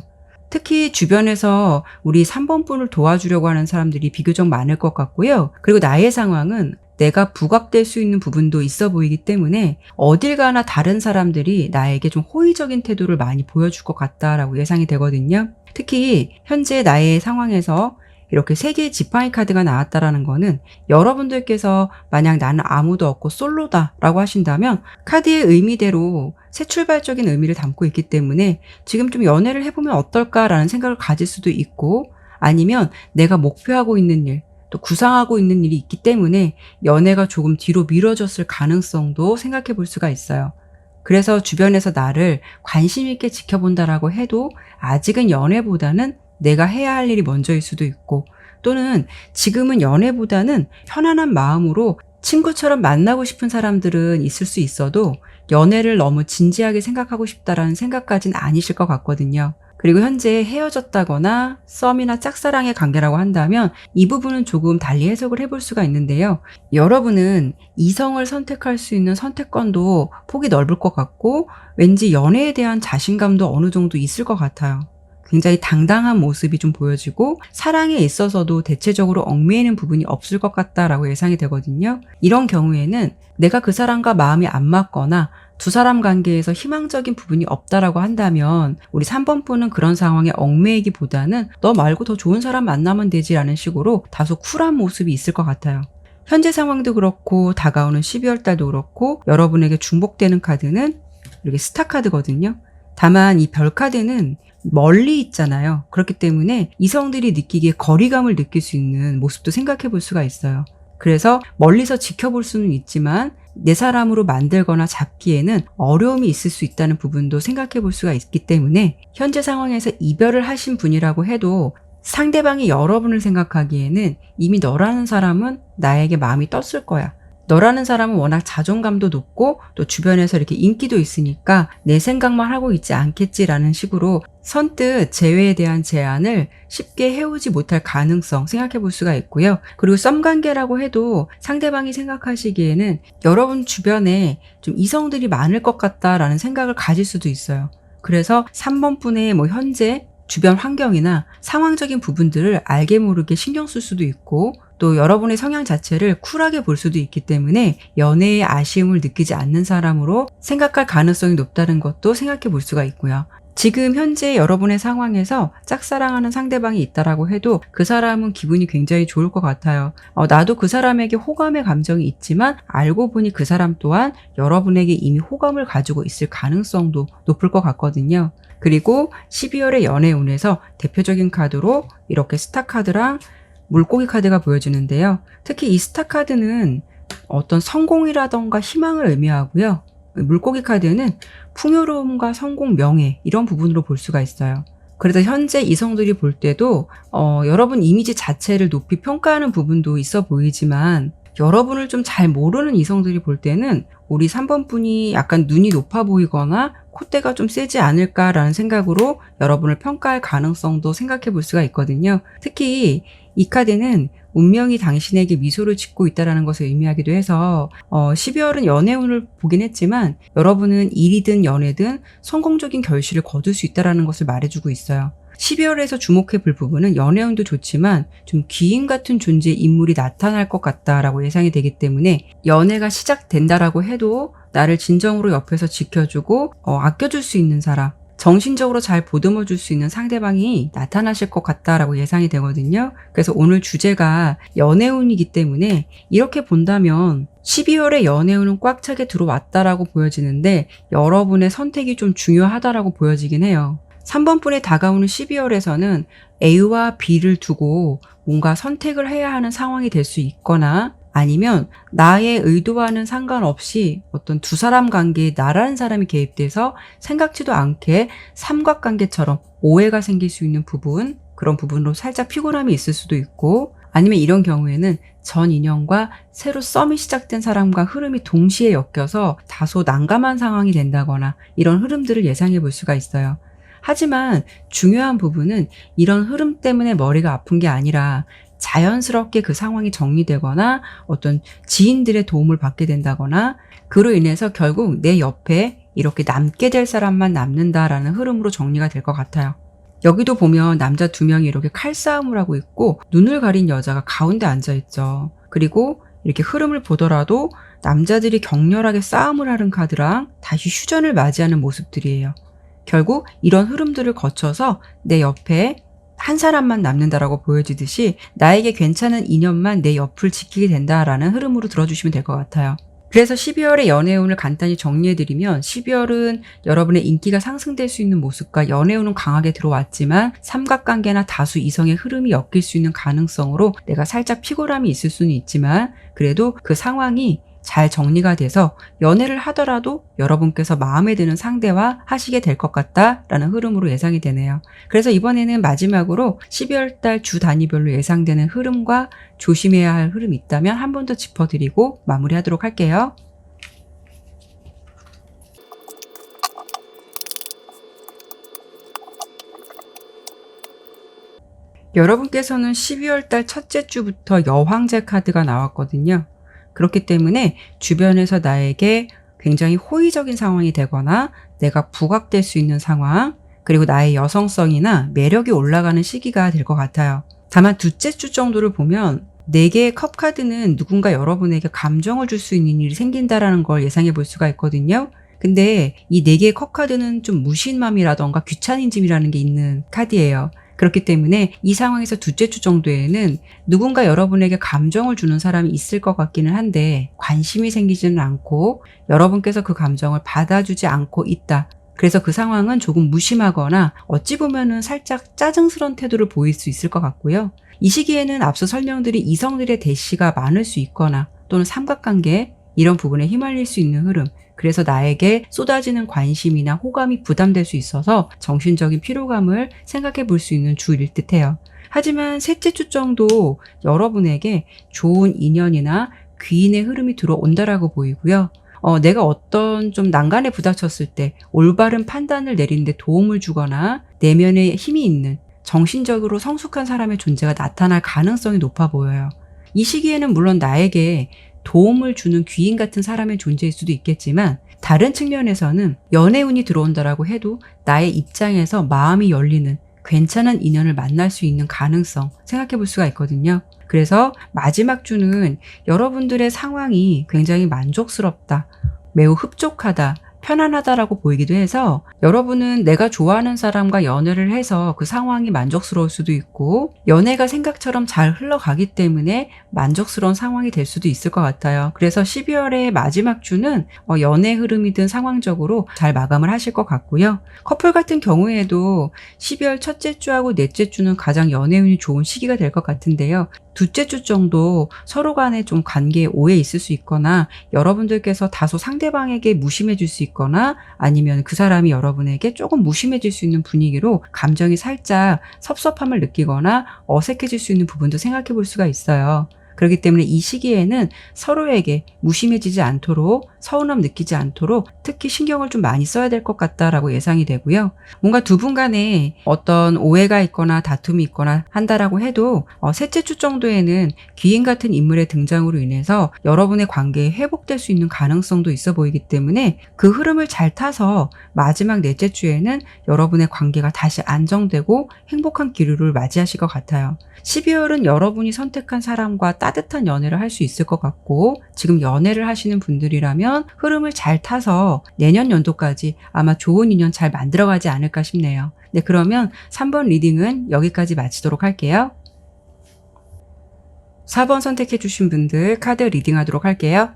특히 주변에서 우리 3번 분을 도와주려고 하는 사람들이 비교적 많을 것 같고요. 그리고 나의 상황은 내가 부각될 수 있는 부분도 있어 보이기 때문에 어딜 가나 다른 사람들이 나에게 좀 호의적인 태도를 많이 보여줄 것 같다라고 예상이 되거든요. 특히 현재 나의 상황에서 이렇게 3개의 지팡이 카드가 나왔다라는 거는 여러분들께서 만약 나는 아무도 없고 솔로다라고 하신다면 카드의 의미대로 새 출발적인 의미를 담고 있기 때문에 지금 좀 연애를 해보면 어떨까라는 생각을 가질 수도 있고 아니면 내가 목표하고 있는 일 또 구상하고 있는 일이 있기 때문에 연애가 조금 뒤로 미뤄졌을 가능성도 생각해 볼 수가 있어요. 그래서 주변에서 나를 관심 있게 지켜본다라고 해도 아직은 연애보다는 내가 해야 할 일이 먼저일 수도 있고 또는 지금은 연애보다는 편안한 마음으로 친구처럼 만나고 싶은 사람들은 있을 수 있어도 연애를 너무 진지하게 생각하고 싶다라는 생각까지는 아니실 것 같거든요. 그리고 현재 헤어졌다거나 썸이나 짝사랑의 관계라고 한다면 이 부분은 조금 달리 해석을 해볼 수가 있는데요. 여러분은 이성을 선택할 수 있는 선택권도 폭이 넓을 것 같고 왠지 연애에 대한 자신감도 어느 정도 있을 것 같아요. 굉장히 당당한 모습이 좀 보여지고 사랑에 있어서도 대체적으로 얽매이는 부분이 없을 것 같다라고 예상이 되거든요. 이런 경우에는 내가 그 사람과 마음이 안 맞거나 두 사람 관계에서 희망적인 부분이 없다라고 한다면 우리 3번 분은 그런 상황에 얽매이기보다는 너 말고 더 좋은 사람 만나면 되지라는 식으로 다소 쿨한 모습이 있을 것 같아요. 현재 상황도 그렇고 다가오는 12월 달도 그렇고 여러분에게 중복되는 카드는 이렇게 스타 카드거든요. 다만 이 별 카드는 멀리 있잖아요. 그렇기 때문에 이성들이 느끼기에 거리감을 느낄 수 있는 모습도 생각해 볼 수가 있어요. 그래서 멀리서 지켜볼 수는 있지만 내 사람으로 만들거나 잡기에는 어려움이 있을 수 있다는 부분도 생각해 볼 수가 있기 때문에 현재 상황에서 이별을 하신 분이라고 해도 상대방이 여러분을 생각하기에는 이미 너라는 사람은 나에게 마음이 떴을 거야. 너라는 사람은 워낙 자존감도 높고 또 주변에서 이렇게 인기도 있으니까 내 생각만 하고 있지 않겠지라는 식으로 선뜻 재회에 대한 제안을 쉽게 해오지 못할 가능성 생각해 볼 수가 있고요. 그리고 썸관계라고 해도 상대방이 생각하시기에는 여러분 주변에 좀 이성들이 많을 것 같다라는 생각을 가질 수도 있어요. 그래서 3번 분의 현재 주변 환경이나 상황적인 부분들을 알게 모르게 신경 쓸 수도 있고 또 여러분의 성향 자체를 쿨하게 볼 수도 있기 때문에 연애에 아쉬움을 느끼지 않는 사람으로 생각할 가능성이 높다는 것도 생각해 볼 수가 있고요. 지금 현재 여러분의 상황에서 짝사랑하는 상대방이 있다라고 해도 그 사람은 기분이 굉장히 좋을 것 같아요. 나도 그 사람에게 호감의 감정이 있지만 알고 보니 그 사람 또한 여러분에게 이미 호감을 가지고 있을 가능성도 높을 것 같거든요. 그리고 12월의 연애운에서 대표적인 카드로 이렇게 스타 카드랑 물고기 카드가 보여지는데요. 특히 이 스타 카드는 어떤 성공이라던가 희망을 의미하고요. 물고기 카드는 풍요로움과 성공, 명예 이런 부분으로 볼 수가 있어요. 그래서 현재 이성들이 볼 때도 여러분 이미지 자체를 높이 평가하는 부분도 있어 보이지만 여러분을 좀 잘 모르는 이성들이 볼 때는 우리 3번 분이 약간 눈이 높아 보이거나 콧대가 좀 세지 않을까라는 생각으로 여러분을 평가할 가능성도 생각해 볼 수가 있거든요. 특히 이 카드는 운명이 당신에게 미소를 짓고 있다는 것을 의미하기도 해서 12월은 연애운을 보긴 했지만 여러분은 일이든 연애든 성공적인 결실을 거둘 수 있다는 것을 말해주고 있어요. 12월에서 주목해 볼 부분은 연애운도 좋지만 좀 귀인 같은 존재의 인물이 나타날 것 같다라고 예상이 되기 때문에 연애가 시작된다라고 해도 나를 진정으로 옆에서 지켜주고 아껴줄 수 있는 사람, 정신적으로 잘 보듬어 줄 수 있는 상대방이 나타나실 것 같다라고 예상이 되거든요. 그래서 오늘 주제가 연애운이기 때문에 이렇게 본다면 12월에 연애운은 꽉 차게 들어왔다라고 보여지는데 여러분의 선택이 좀 중요하다라고 보여지긴 해요. 3번 분에 다가오는 12월에서는 A와 B를 두고 뭔가 선택을 해야 하는 상황이 될 수 있거나 아니면 나의 의도와는 상관없이 어떤 두 사람 관계에 나라는 사람이 개입돼서 생각지도 않게 삼각관계처럼 오해가 생길 수 있는 부분, 그런 부분으로 살짝 피곤함이 있을 수도 있고 아니면 이런 경우에는 전 인연과 새로 썸이 시작된 사람과 흐름이 동시에 엮여서 다소 난감한 상황이 된다거나 이런 흐름들을 예상해 볼 수가 있어요. 하지만 중요한 부분은 이런 흐름 때문에 머리가 아픈 게 아니라 자연스럽게 그 상황이 정리되거나 어떤 지인들의 도움을 받게 된다거나 그로 인해서 결국 내 옆에 이렇게 남게 될 사람만 남는다라는 흐름으로 정리가 될 것 같아요. 여기도 보면 남자 2명이 이렇게 칼싸움을 하고 있고 눈을 가린 여자가 가운데 앉아있죠. 그리고 이렇게 흐름을 보더라도 남자들이 격렬하게 싸움을 하는 카드랑 다시 휴전을 맞이하는 모습들이에요. 결국 이런 흐름들을 거쳐서 내 옆에 한 사람만 남는다라고 보여지듯이 나에게 괜찮은 인연만 내 옆을 지키게 된다라는 흐름으로 들어주시면 될 것 같아요. 그래서 12월의 연애운을 간단히 정리해드리면 12월은 여러분의 인기가 상승될 수 있는 모습과 연애운은 강하게 들어왔지만 삼각관계나 다수 이성의 흐름이 엮일 수 있는 가능성으로 내가 살짝 피곤함이 있을 수는 있지만 그래도 그 상황이 잘 정리가 돼서 연애를 하더라도 여러분께서 마음에 드는 상대와 하시게 될 것 같다라는 흐름으로 예상이 되네요. 그래서 이번에는 마지막으로 12월달 주 단위별로 예상되는 흐름과 조심해야 할 흐름이 있다면 한 번 더 짚어드리고 마무리하도록 할게요. 여러분께서는 12월달 첫째 주부터 여황제 카드가 나왔거든요. 그렇기 때문에 주변에서 나에게 굉장히 호의적인 상황이 되거나 내가 부각될 수 있는 상황, 그리고 나의 여성성이나 매력이 올라가는 시기가 될 것 같아요. 다만 둘째 주 정도를 보면 4개의 컵 카드는 누군가 여러분에게 감정을 줄 수 있는 일이 생긴다라는 걸 예상해 볼 수가 있거든요. 근데 이 4개의 컵 카드는 좀 무심함이라던가 귀차니즘이라는 게 있는 카드예요. 그렇기 때문에 이 상황에서 둘째 주 정도에는 누군가 여러분에게 감정을 주는 사람이 있을 것 같기는 한데 관심이 생기지는 않고 여러분께서 그 감정을 받아주지 않고 있다. 그래서 그 상황은 조금 무심하거나 어찌 보면은 살짝 짜증스러운 태도를 보일 수 있을 것 같고요. 이 시기에는 앞서 설명드린 이성들의 대시가 많을 수 있거나 또는 삼각관계 이런 부분에 휘말릴 수 있는 흐름, 그래서 나에게 쏟아지는 관심이나 호감이 부담될 수 있어서 정신적인 피로감을 생각해 볼 수 있는 주일 듯해요. 하지만 셋째 주 정도 여러분에게 좋은 인연이나 귀인의 흐름이 들어온다라고 보이고요. 내가 어떤 좀 난간에 부닥쳤을 때 올바른 판단을 내리는데 도움을 주거나 내면에 힘이 있는 정신적으로 성숙한 사람의 존재가 나타날 가능성이 높아 보여요. 이 시기에는 물론 나에게 도움을 주는 귀인 같은 사람의 존재일 수도 있겠지만 다른 측면에서는 연애운이 들어온다라고 해도 나의 입장에서 마음이 열리는 괜찮은 인연을 만날 수 있는 가능성 생각해 볼 수가 있거든요. 그래서 마지막 주는 여러분들의 상황이 굉장히 만족스럽다, 매우 흡족하다, 편안하다라고 보이기도 해서 여러분은 내가 좋아하는 사람과 연애를 해서 그 상황이 만족스러울 수도 있고 연애가 생각처럼 잘 흘러가기 때문에 만족스러운 상황이 될 수도 있을 것 같아요. 그래서 12월의 마지막 주는 연애 흐름이든 상황적으로 잘 마감을 하실 것 같고요. 커플 같은 경우에도 12월 첫째 주하고 넷째 주는 가장 연애운이 좋은 시기가 될 것 같은데요. 둘째 주 정도 서로 간에 좀 관계에 오해 있을 수 있거나 여러분들께서 다소 상대방에게 무심해질 수 있거나 아니면 그 사람이 여러분에게 조금 무심해질 수 있는 분위기로 감정이 살짝 섭섭함을 느끼거나 어색해질 수 있는 부분도 생각해 볼 수가 있어요. 그렇기 때문에 이 시기에는 서로에게 무심해지지 않도록 서운함 느끼지 않도록 특히 신경을 좀 많이 써야 될 것 같다라고 예상이 되고요. 뭔가 두 분 간에 어떤 오해가 있거나 다툼이 있거나 한다라고 해도 셋째 주 정도에는 귀인 같은 인물의 등장으로 인해서 여러분의 관계에 회복될 수 있는 가능성도 있어 보이기 때문에 그 흐름을 잘 타서 마지막 넷째 주에는 여러분의 관계가 다시 안정되고 행복한 기류를 맞이하실 것 같아요. 12월은 여러분이 선택한 사람과 따뜻한 연애를 할 수 있을 것 같고 지금 연애를 하시는 분들이라면 흐름을 잘 타서 내년 연도까지 아마 좋은 인연 잘 만들어가지 않을까 싶네요. 네, 그러면 3번 리딩은 여기까지 마치도록 할게요. 4번 선택해 주신 분들 카드 리딩하도록 할게요.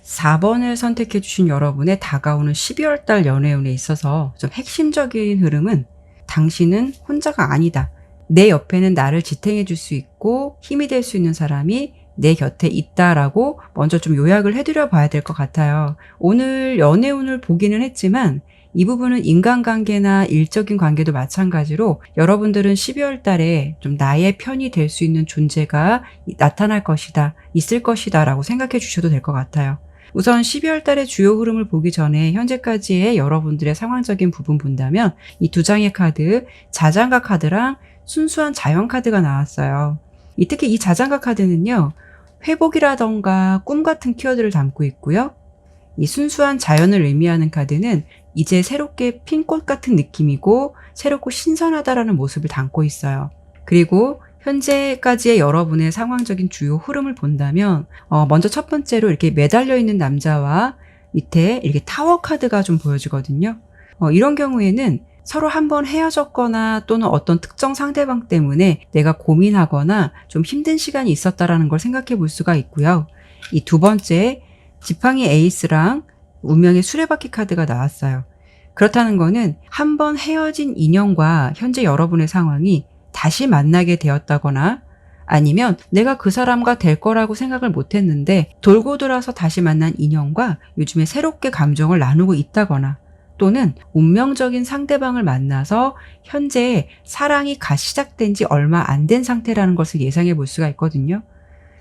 4번을 선택해 주신 여러분의 다가오는 12월 달 연애운에 있어서 좀 핵심적인 흐름은 당신은 혼자가 아니다. 내 옆에는 나를 지탱해 줄 수 있고 힘이 될 수 있는 사람이 내 곁에 있다라고 먼저 좀 요약을 해드려 봐야 될 것 같아요. 오늘 연애운을 보기는 했지만 이 부분은 인간관계나 일적인 관계도 마찬가지로 여러분들은 12월 달에 좀 나의 편이 될 수 있는 존재가 나타날 것이다, 있을 것이다 라고 생각해 주셔도 될 것 같아요. 우선 12월 달의 주요 흐름을 보기 전에 현재까지의 여러분들의 상황적인 부분 본다면 이 두 장의 카드, 자장가 카드랑 순수한 자연 카드가 나왔어요. 특히 이 자장가 카드는요, 회복이라던가 꿈 같은 키워드를 담고 있고요. 이 순수한 자연을 의미하는 카드는 이제 새롭게 핀 꽃 같은 느낌이고 새롭고 신선하다라는 모습을 담고 있어요. 그리고 현재까지의 여러분의 상황적인 주요 흐름을 본다면 먼저 첫 번째로 이렇게 매달려 있는 남자와 밑에 이렇게 타워 카드가 좀 보여지거든요. 이런 경우에는 서로 한번 헤어졌거나 또는 어떤 특정 상대방 때문에 내가 고민하거나 좀 힘든 시간이 있었다라는 걸 생각해 볼 수가 있고요. 이 두 번째, 지팡이 에이스랑 운명의 수레바퀴 카드가 나왔어요. 그렇다는 거는 한번 헤어진 인연과 현재 여러분의 상황이 다시 만나게 되었다거나 아니면 내가 그 사람과 될 거라고 생각을 못했는데 돌고 돌아서 다시 만난 인연과 요즘에 새롭게 감정을 나누고 있다거나 또는 운명적인 상대방을 만나서 현재 사랑이 시작된 지 얼마 안 된 상태라는 것을 예상해 볼 수가 있거든요.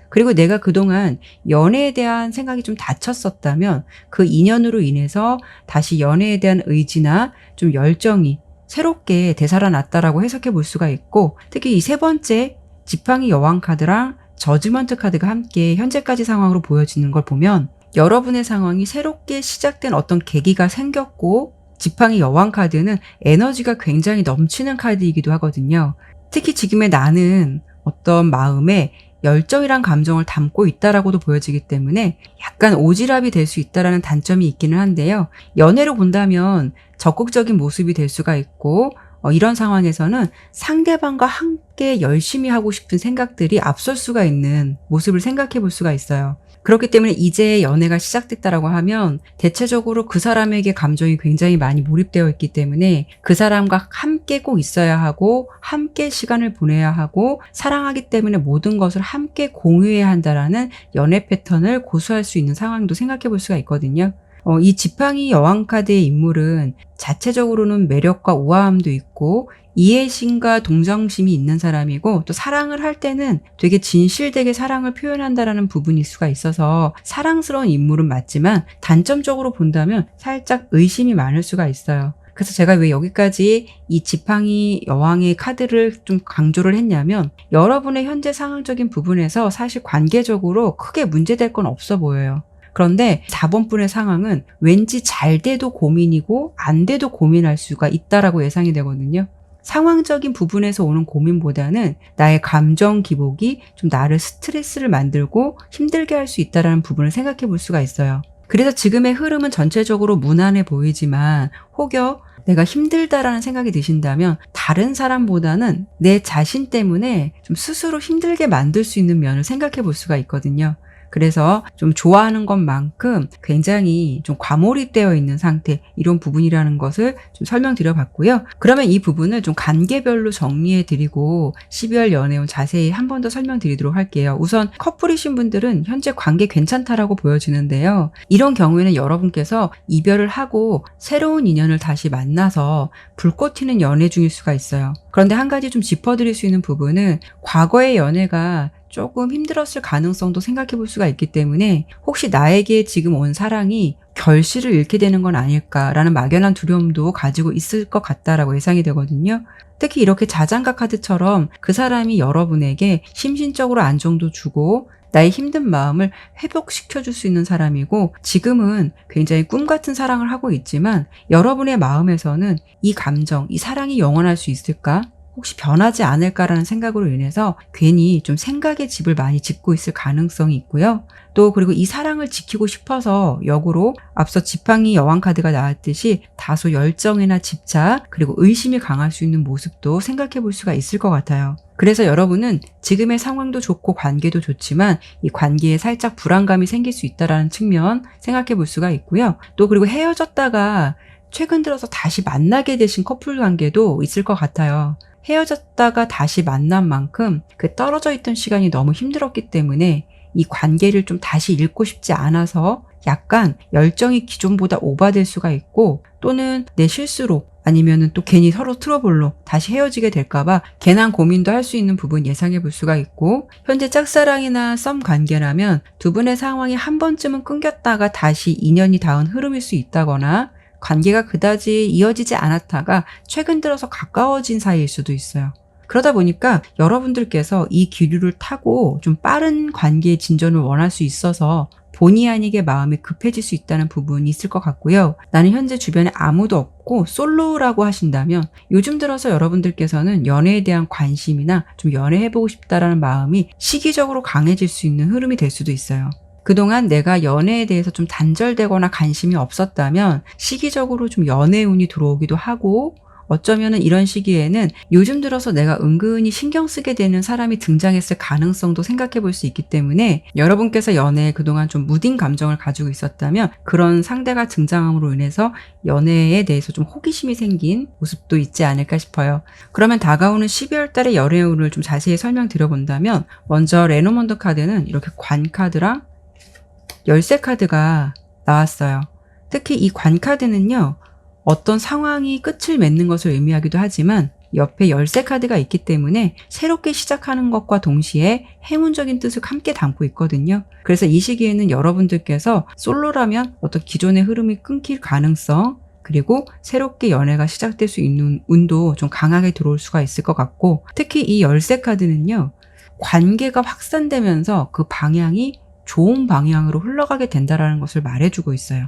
그리고 내가 그동안 연애에 대한 생각이 좀 닫혔었다면 그 인연으로 인해서 다시 연애에 대한 의지나 좀 열정이 새롭게 되살아났다라고 해석해 볼 수가 있고, 특히 이 세 번째 지팡이 여왕 카드랑 저지먼트 카드가 함께 현재까지 상황으로 보여지는 걸 보면 여러분의 상황이 새롭게 시작된 어떤 계기가 생겼고, 지팡이 여왕 카드는 에너지가 굉장히 넘치는 카드이기도 하거든요. 특히 지금의 나는 어떤 마음에 열정이란 감정을 담고 있다라고도 보여지기 때문에 약간 오지랖이 될 수 있다라는 단점이 있기는 한데요. 연애로 본다면 적극적인 모습이 될 수가 있고 이런 상황에서는 상대방과 함께 열심히 하고 싶은 생각들이 앞설 수가 있는 모습을 생각해 볼 수가 있어요. 그렇기 때문에 이제 연애가 시작됐다라고 하면 대체적으로 그 사람에게 감정이 굉장히 많이 몰입되어 있기 때문에 그 사람과 함께 꼭 있어야 하고 함께 시간을 보내야 하고 사랑하기 때문에 모든 것을 함께 공유해야 한다라는 연애 패턴을 고수할 수 있는 상황도 생각해 볼 수가 있거든요. 이 지팡이 여왕 카드의 인물은 자체적으로는 매력과 우아함도 있고 이해심과 동정심이 있는 사람이고 또 사랑을 할 때는 되게 진실되게 사랑을 표현한다라는 부분일 수가 있어서 사랑스러운 인물은 맞지만 단점적으로 본다면 살짝 의심이 많을 수가 있어요. 그래서 제가 왜 여기까지 이 지팡이 여왕의 카드를 좀 강조를 했냐면 여러분의 현재 상황적인 부분에서 사실 관계적으로 크게 문제될 건 없어 보여요. 그런데 4번 분의 상황은 왠지 잘 돼도 고민이고 안 돼도 고민할 수가 있다라고 예상이 되거든요. 상황적인 부분에서 오는 고민보다는 나의 감정 기복이 좀 나를 스트레스를 만들고 힘들게 할 수 있다는 부분을 생각해 볼 수가 있어요. 그래서 지금의 흐름은 전체적으로 무난해 보이지만 혹여 내가 힘들다라는 생각이 드신다면 다른 사람보다는 내 자신 때문에 좀 스스로 힘들게 만들 수 있는 면을 생각해 볼 수가 있거든요. 그래서 좀 좋아하는 것만큼 굉장히 좀 과몰입되어 있는 상태, 이런 부분이라는 것을 좀 설명드려 봤고요. 그러면 이 부분을 좀 관계별로 정리해 드리고 12월 연애운 자세히 한 번 더 설명드리도록 할게요. 우선 커플이신 분들은 현재 관계 괜찮다라고 보여지는데요. 이런 경우에는 여러분께서 이별을 하고 새로운 인연을 다시 만나서 불꽃 튀는 연애 중일 수가 있어요. 그런데 한 가지 좀 짚어드릴 수 있는 부분은 과거의 연애가 조금 힘들었을 가능성도 생각해 볼 수가 있기 때문에 혹시 나에게 지금 온 사랑이 결실을 잃게 되는 건 아닐까라는 막연한 두려움도 가지고 있을 것 같다라고 예상이 되거든요. 특히 이렇게 자장가 카드처럼 그 사람이 여러분에게 심신적으로 안정도 주고 나의 힘든 마음을 회복시켜 줄 수 있는 사람이고, 지금은 굉장히 꿈 같은 사랑을 하고 있지만 여러분의 마음에서는 이 감정, 이 사랑이 영원할 수 있을까? 혹시 변하지 않을까라는 생각으로 인해서 괜히 좀 생각의 집을 많이 짓고 있을 가능성이 있고요. 또 그리고 이 사랑을 지키고 싶어서 역으로 앞서 지팡이 여왕 카드가 나왔듯이 다소 열정이나 집착 그리고 의심이 강할 수 있는 모습도 생각해 볼 수가 있을 것 같아요. 그래서 여러분은 지금의 상황도 좋고 관계도 좋지만 이 관계에 살짝 불안감이 생길 수 있다는 측면 생각해 볼 수가 있고요. 또 그리고 헤어졌다가 최근 들어서 다시 만나게 되신 커플 관계도 있을 것 같아요. 헤어졌다가 다시 만난 만큼 그 떨어져 있던 시간이 너무 힘들었기 때문에 이 관계를 좀 다시 잃고 싶지 않아서 약간 열정이 기존보다 오바될 수가 있고, 또는 내 실수로 아니면은 또 괜히 서로 트러블로 다시 헤어지게 될까봐 괜한 고민도 할 수 있는 부분 예상해 볼 수가 있고, 현재 짝사랑이나 썸 관계라면 두 분의 상황이 한 번쯤은 끊겼다가 다시 인연이 닿은 흐름일 수 있다거나 관계가 그다지 이어지지 않았다가 최근 들어서 가까워진 사이일 수도 있어요. 그러다 보니까 여러분들께서 이 기류를 타고 좀 빠른 관계의 진전을 원할 수 있어서 본의 아니게 마음이 급해질 수 있다는 부분이 있을 것 같고요. 나는 현재 주변에 아무도 없고 솔로라고 하신다면 요즘 들어서 여러분들께서는 연애에 대한 관심이나 좀 연애해보고 싶다라는 마음이 시기적으로 강해질 수 있는 흐름이 될 수도 있어요. 그동안 내가 연애에 대해서 좀 단절되거나 관심이 없었다면 시기적으로 좀 연애운이 들어오기도 하고, 어쩌면은 이런 시기에는 요즘 들어서 내가 은근히 신경 쓰게 되는 사람이 등장했을 가능성도 생각해 볼 수 있기 때문에 여러분께서 연애에 그동안 좀 무딘 감정을 가지고 있었다면 그런 상대가 등장함으로 인해서 연애에 대해서 좀 호기심이 생긴 모습도 있지 않을까 싶어요. 그러면 다가오는 12월 달의 연애운을 좀 자세히 설명드려본다면, 먼저 레노먼드 카드는 이렇게 관 카드랑 열쇠 카드가 나왔어요. 특히 이 관 카드는요, 어떤 상황이 끝을 맺는 것을 의미하기도 하지만 옆에 열쇠 카드가 있기 때문에 새롭게 시작하는 것과 동시에 행운적인 뜻을 함께 담고 있거든요. 그래서 이 시기에는 여러분들께서 솔로라면 어떤 기존의 흐름이 끊길 가능성, 그리고 새롭게 연애가 시작될 수 있는 운도 좀 강하게 들어올 수가 있을 것 같고, 특히 이 열쇠 카드는요, 관계가 확산되면서 그 방향이 좋은 방향으로 흘러가게 된다는 것을 말해주고 있어요.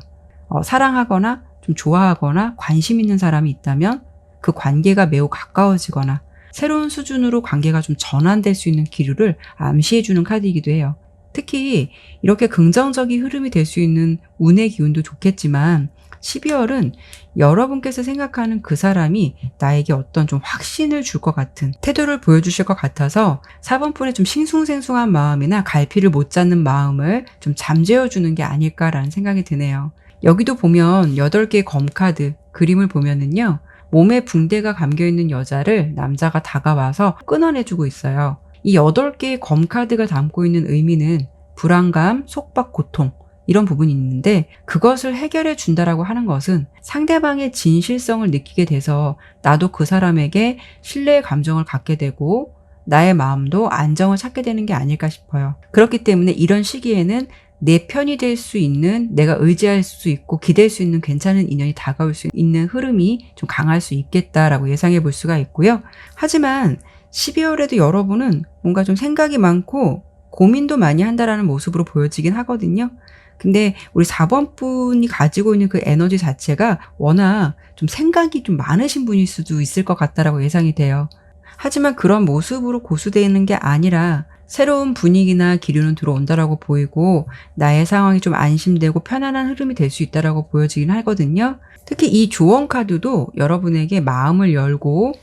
사랑하거나 좀 좋아하거나 관심 있는 사람이 있다면 그 관계가 매우 가까워지거나 새로운 수준으로 관계가 좀 전환될 수 있는 기류를 암시해주는 카드이기도 해요. 특히 이렇게 긍정적인 흐름이 될 수 있는 운의 기운도 좋겠지만 12월은 여러분께서 생각하는 그 사람이 나에게 어떤 좀 확신을 줄 것 같은 태도를 보여주실 것 같아서 4번분의 좀 싱숭생숭한 마음이나 갈피를 못 잡는 마음을 좀 잠재워주는 게 아닐까라는 생각이 드네요. 여기도 보면 8개의 검카드 그림을 보면은요, 몸에 붕대가 감겨있는 여자를 남자가 다가와서 끊어내주고 있어요. 이 8개의 검카드가 담고 있는 의미는 불안감, 속박, 고통, 이런 부분이 있는데, 그것을 해결해 준다라고 하는 것은 상대방의 진실성을 느끼게 돼서 나도 그 사람에게 신뢰의 감정을 갖게 되고 나의 마음도 안정을 찾게 되는 게 아닐까 싶어요. 그렇기 때문에 이런 시기에는 내 편이 될 수 있는, 내가 의지할 수 있고 기댈 수 있는 괜찮은 인연이 다가올 수 있는 흐름이 좀 강할 수 있겠다라고 예상해 볼 수가 있고요. 하지만 12월에도 여러분은 뭔가 좀 생각이 많고 고민도 많이 한다라는 모습으로 보여지긴 하거든요. 근데 우리 4번 분이 가지고 있는 그 에너지 자체가 워낙 좀 생각이 좀 많으신 분일 수도 있을 것 같다라고 예상이 돼요. 하지만 그런 모습으로 고수되는 게 아니라 새로운 분위기나 기류는 들어온다라고 보이고 나의 상황이 좀 안심되고 편안한 흐름이 될 수 있다라고 보여지긴 하거든요. 특히 이 조언 카드도 여러분에게 마음을 열고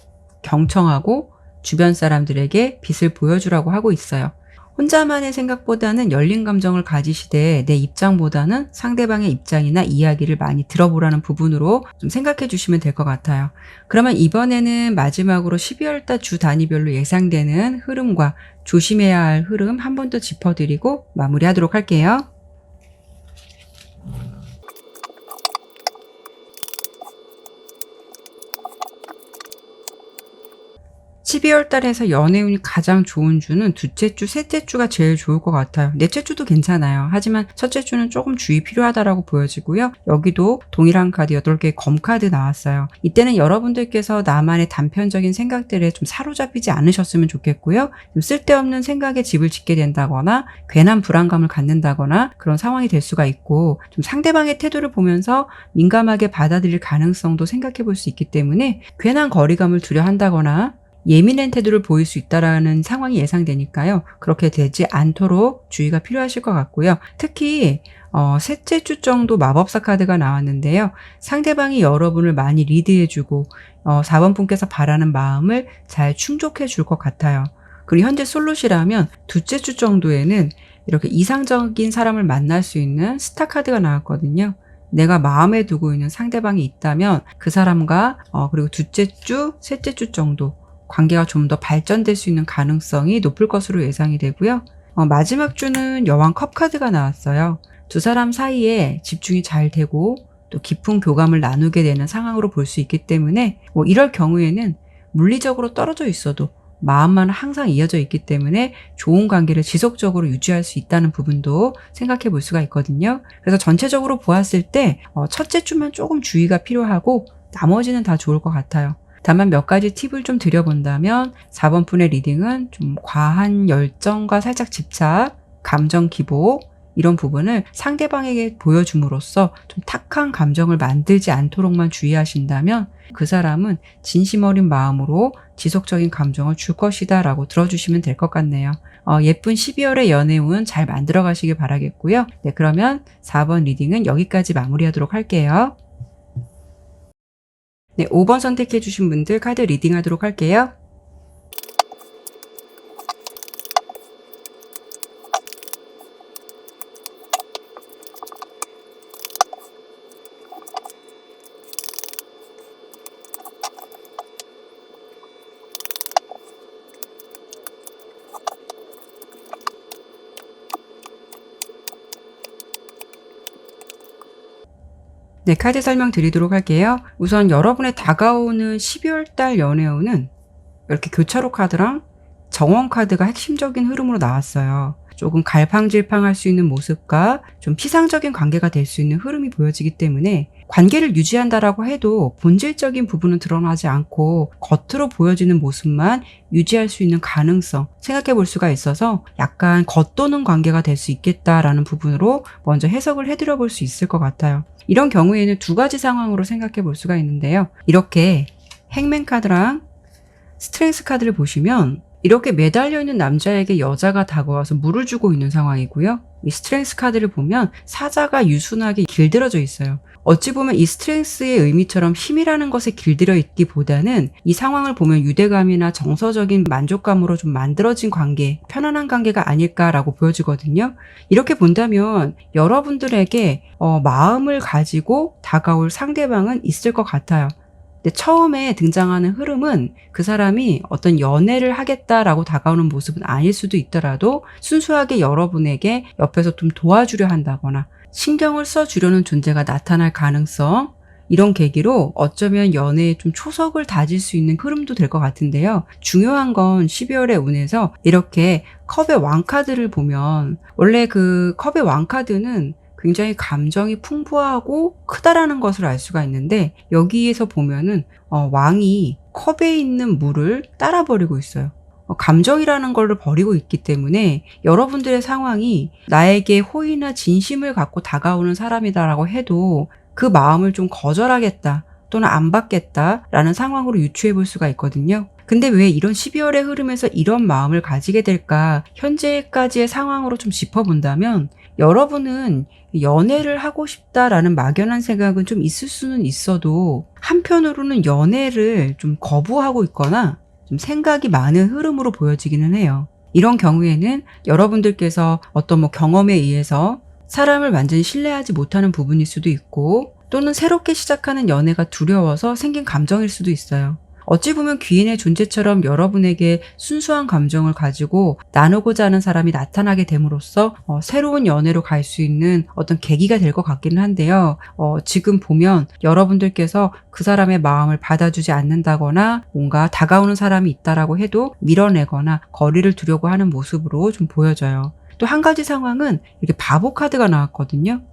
경청하고 주변 사람들에게 빛을 보여주라고 하고 있어요. 혼자만의 생각보다는 열린 감정을 가지시되 내 입장보다는 상대방의 입장이나 이야기를 많이 들어보라는 부분으로 좀 생각해 주시면 될 것 같아요. 그러면 이번에는 마지막으로 12월 달 주 단위별로 예상되는 흐름과 조심해야 할 흐름 한 번 더 짚어드리고 마무리하도록 할게요. 12월 달에서 연애운이 가장 좋은 주는 둘째 주, 셋째 주가 제일 좋을 것 같아요. 넷째 주도 괜찮아요. 하지만 첫째 주는 조금 주의 필요하다라고 보여지고요. 여기도 동일한 카드 8개의 검카드 나왔어요. 이때는 여러분들께서 나만의 단편적인 생각들에 좀 사로잡히지 않으셨으면 좋겠고요. 좀 쓸데없는 생각에 집을 짓게 된다거나 괜한 불안감을 갖는다거나 그런 상황이 될 수가 있고 좀 상대방의 태도를 보면서 민감하게 받아들일 가능성도 생각해 볼 수 있기 때문에 괜한 거리감을 두려 한다거나 예민한 태도를 보일 수 있다라는 상황이 예상되니까요. 그렇게 되지 않도록 주의가 필요하실 것 같고요. 특히 셋째 주 정도 마법사 카드가 나왔는데요. 상대방이 여러분을 많이 리드해주고 4번 분께서 바라는 마음을 잘 충족해 줄 것 같아요. 그리고 현재 솔로시라면 둘째 주 정도에는 이렇게 이상적인 사람을 만날 수 있는 스타 카드가 나왔거든요. 내가 마음에 두고 있는 상대방이 있다면 그 사람과 그리고 둘째 주, 셋째 주 정도 관계가 좀 더 발전될 수 있는 가능성이 높을 것으로 예상이 되고요. 마지막 주는 여왕 컵 카드가 나왔어요. 두 사람 사이에 집중이 잘 되고 또 깊은 교감을 나누게 되는 상황으로 볼 수 있기 때문에 이럴 경우에는 물리적으로 떨어져 있어도 마음만은 항상 이어져 있기 때문에 좋은 관계를 지속적으로 유지할 수 있다는 부분도 생각해 볼 수가 있거든요. 그래서 전체적으로 보았을 때 첫째 주만 조금 주의가 필요하고 나머지는 다 좋을 것 같아요. 다만 몇 가지 팁을 좀 드려본다면 4번 분의 리딩은 좀 과한 열정과 살짝 집착, 감정 기복 이런 부분을 상대방에게 보여줌으로써 좀 탁한 감정을 만들지 않도록만 주의하신다면 그 사람은 진심 어린 마음으로 지속적인 감정을 줄 것이다 라고 들어주시면 될 것 같네요. 예쁜 12월의 연애운 잘 만들어 가시길 바라겠고요. 네, 그러면 4번 리딩은 여기까지 마무리하도록 할게요. 네, 5번 선택해 주신 분들 카드 리딩하도록 할게요. 네, 카드 설명 드리도록 할게요. 우선 여러분의 다가오는 12월 달 연애운은 이렇게 교차로 카드랑 정원 카드가 핵심적인 흐름으로 나왔어요. 조금 갈팡질팡할 수 있는 모습과 좀 피상적인 관계가 될 수 있는 흐름이 보여지기 때문에 관계를 유지한다라고 해도 본질적인 부분은 드러나지 않고 겉으로 보여지는 모습만 유지할 수 있는 가능성 생각해 볼 수가 있어서 약간 겉도는 관계가 될 수 있겠다라는 부분으로 먼저 해석을 해드려 볼 수 있을 것 같아요. 이런 경우에는 두 가지 상황으로 생각해 볼 수가 있는데요. 이렇게 행맨 카드랑 스트렝스 카드를 보시면 이렇게 매달려 있는 남자에게 여자가 다가와서 물을 주고 있는 상황이고요. 이 스트렝스 카드를 보면 사자가 유순하게 길들여져 있어요. 어찌 보면 이 스트렝스의 의미처럼 힘이라는 것에 길들여 있기보다는 이 상황을 보면 유대감이나 정서적인 만족감으로 좀 만들어진 관계, 편안한 관계가 아닐까라고 보여지거든요. 이렇게 본다면 여러분들에게 마음을 가지고 다가올 상대방은 있을 것 같아요. 근데 처음에 등장하는 흐름은 그 사람이 어떤 연애를 하겠다라고 다가오는 모습은 아닐 수도 있더라도 순수하게 여러분에게 옆에서 좀 도와주려 한다거나 신경을 써주려는 존재가 나타날 가능성, 이런 계기로 어쩌면 연애에 좀 초석을 다질 수 있는 흐름도 될 것 같은데요. 중요한 건 12월의 운에서 이렇게 컵의 왕 카드를 보면 원래 그 컵의 왕 카드는 굉장히 감정이 풍부하고 크다라는 것을 알 수가 있는데 여기에서 보면은 왕이 컵에 있는 물을 따라버리고 있어요. 감정이라는 걸로 버리고 있기 때문에 여러분들의 상황이 나에게 호의나 진심을 갖고 다가오는 사람이다라고 해도 그 마음을 좀 거절하겠다 또는 안 받겠다라는 상황으로 유추해 볼 수가 있거든요. 근데 왜 이런 12월의 흐름에서 이런 마음을 가지게 될까? 현재까지의 상황으로 좀 짚어본다면 여러분은 연애를 하고 싶다라는 막연한 생각은 좀 있을 수는 있어도 한편으로는 연애를 좀 거부하고 있거나 좀 생각이 많은 흐름으로 보여지기는 해요. 이런 경우에는 여러분들께서 어떤 경험에 의해서 사람을 완전히 신뢰하지 못하는 부분일 수도 있고 또는 새롭게 시작하는 연애가 두려워서 생긴 감정일 수도 있어요. 어찌 보면 귀인의 존재처럼 여러분에게 순수한 감정을 가지고 나누고자 하는 사람이 나타나게 됨으로써 새로운 연애로 갈 수 있는 어떤 계기가 될 것 같기는 한데요. 지금 보면 여러분들께서 그 사람의 마음을 받아주지 않는다거나 뭔가 다가오는 사람이 있다라고 해도 밀어내거나 거리를 두려고 하는 모습으로 좀 보여져요. 또 한 가지 상황은 이렇게 바보 카드가 나왔거든요.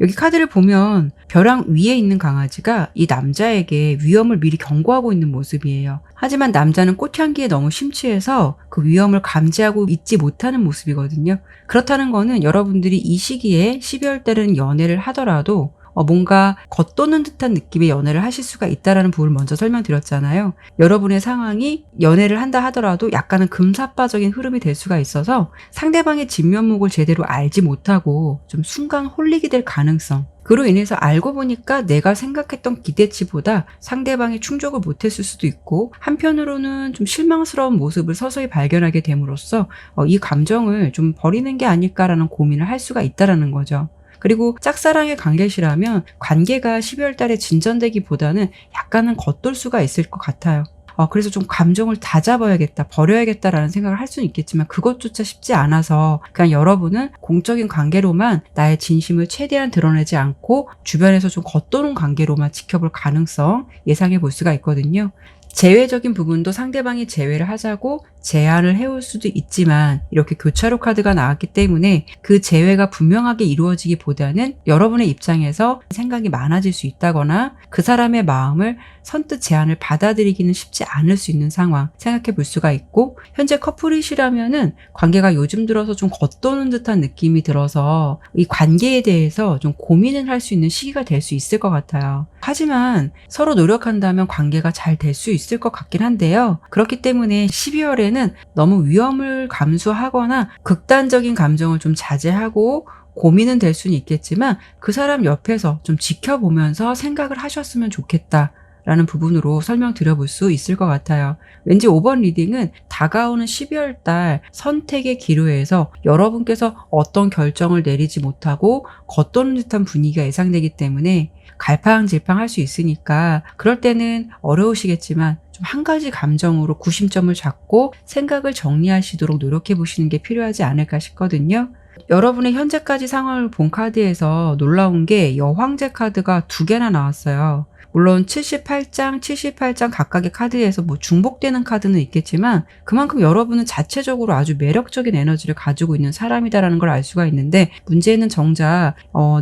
여기 카드를 보면 벼랑 위에 있는 강아지가 이 남자에게 위험을 미리 경고하고 있는 모습이에요. 하지만 남자는 꽃향기에 너무 심취해서 그 위험을 감지하고 있지 못하는 모습이거든요. 그렇다는 거는 여러분들이 이 시기에 12월 달에는 연애를 하더라도 뭔가 겉도는 듯한 느낌의 연애를 하실 수가 있다는 부분을 먼저 설명드렸잖아요. 여러분의 상황이 연애를 한다 하더라도 약간은 금사빠적인 흐름이 될 수가 있어서 상대방의 진면목을 제대로 알지 못하고 좀 순간 홀리게 될 가능성, 그로 인해서 알고 보니까 내가 생각했던 기대치보다 상대방이 충족을 못했을 수도 있고 한편으로는 좀 실망스러운 모습을 서서히 발견하게 됨으로써 이 감정을 좀 버리는 게 아닐까라는 고민을 할 수가 있다는 거죠. 그리고 짝사랑의 관계시라면 관계가 12월 달에 진전되기보다는 약간은 겉돌 수가 있을 것 같아요. 그래서 좀 감정을 다잡아야겠다, 버려야겠다라는 생각을 할 수는 있겠지만 그것조차 쉽지 않아서 그냥 여러분은 공적인 관계로만 나의 진심을 최대한 드러내지 않고 주변에서 좀 겉도는 관계로만 지켜볼 가능성 예상해 볼 수가 있거든요. 제외적인 부분도 상대방이 제외를 하자고 제안을 해올 수도 있지만 이렇게 교차로 카드가 나왔기 때문에 그 제외가 분명하게 이루어지기보다는 여러분의 입장에서 생각이 많아질 수 있다거나 그 사람의 마음을 선뜻 제안을 받아들이기는 쉽지 않을 수 있는 상황 생각해 볼 수가 있고, 현재 커플이시라면은 관계가 요즘 들어서 좀 겉도는 듯한 느낌이 들어서 이 관계에 대해서 좀 고민을 할 수 있는 시기가 될 수 있을 것 같아요. 하지만 서로 노력한다면 관계가 잘 될 수 있을 것 같긴 한데요. 그렇기 때문에 12월에는 너무 위험을 감수하거나 극단적인 감정을 좀 자제하고 고민은 될 수는 있겠지만 그 사람 옆에서 좀 지켜보면서 생각을 하셨으면 좋겠다 라는 부분으로 설명드려볼 수 있을 것 같아요. 왠지 5번 리딩은 다가오는 12월 달 선택의 기로에서 여러분께서 어떤 결정을 내리지 못하고 겉도는 듯한 분위기가 예상되기 때문에 갈팡질팡 할 수 있으니까 그럴 때는 어려우시겠지만 좀 한 가지 감정으로 구심점을 잡고 생각을 정리하시도록 노력해 보시는 게 필요하지 않을까 싶거든요. 여러분의 현재까지 상황을 본 카드에서 놀라운 게 여황제 카드가 2개나 나왔어요. 물론 78장 각각의 카드에서 중복되는 카드는 있겠지만 그만큼 여러분은 자체적으로 아주 매력적인 에너지를 가지고 있는 사람이다라는 걸 알 수가 있는데, 문제는 정작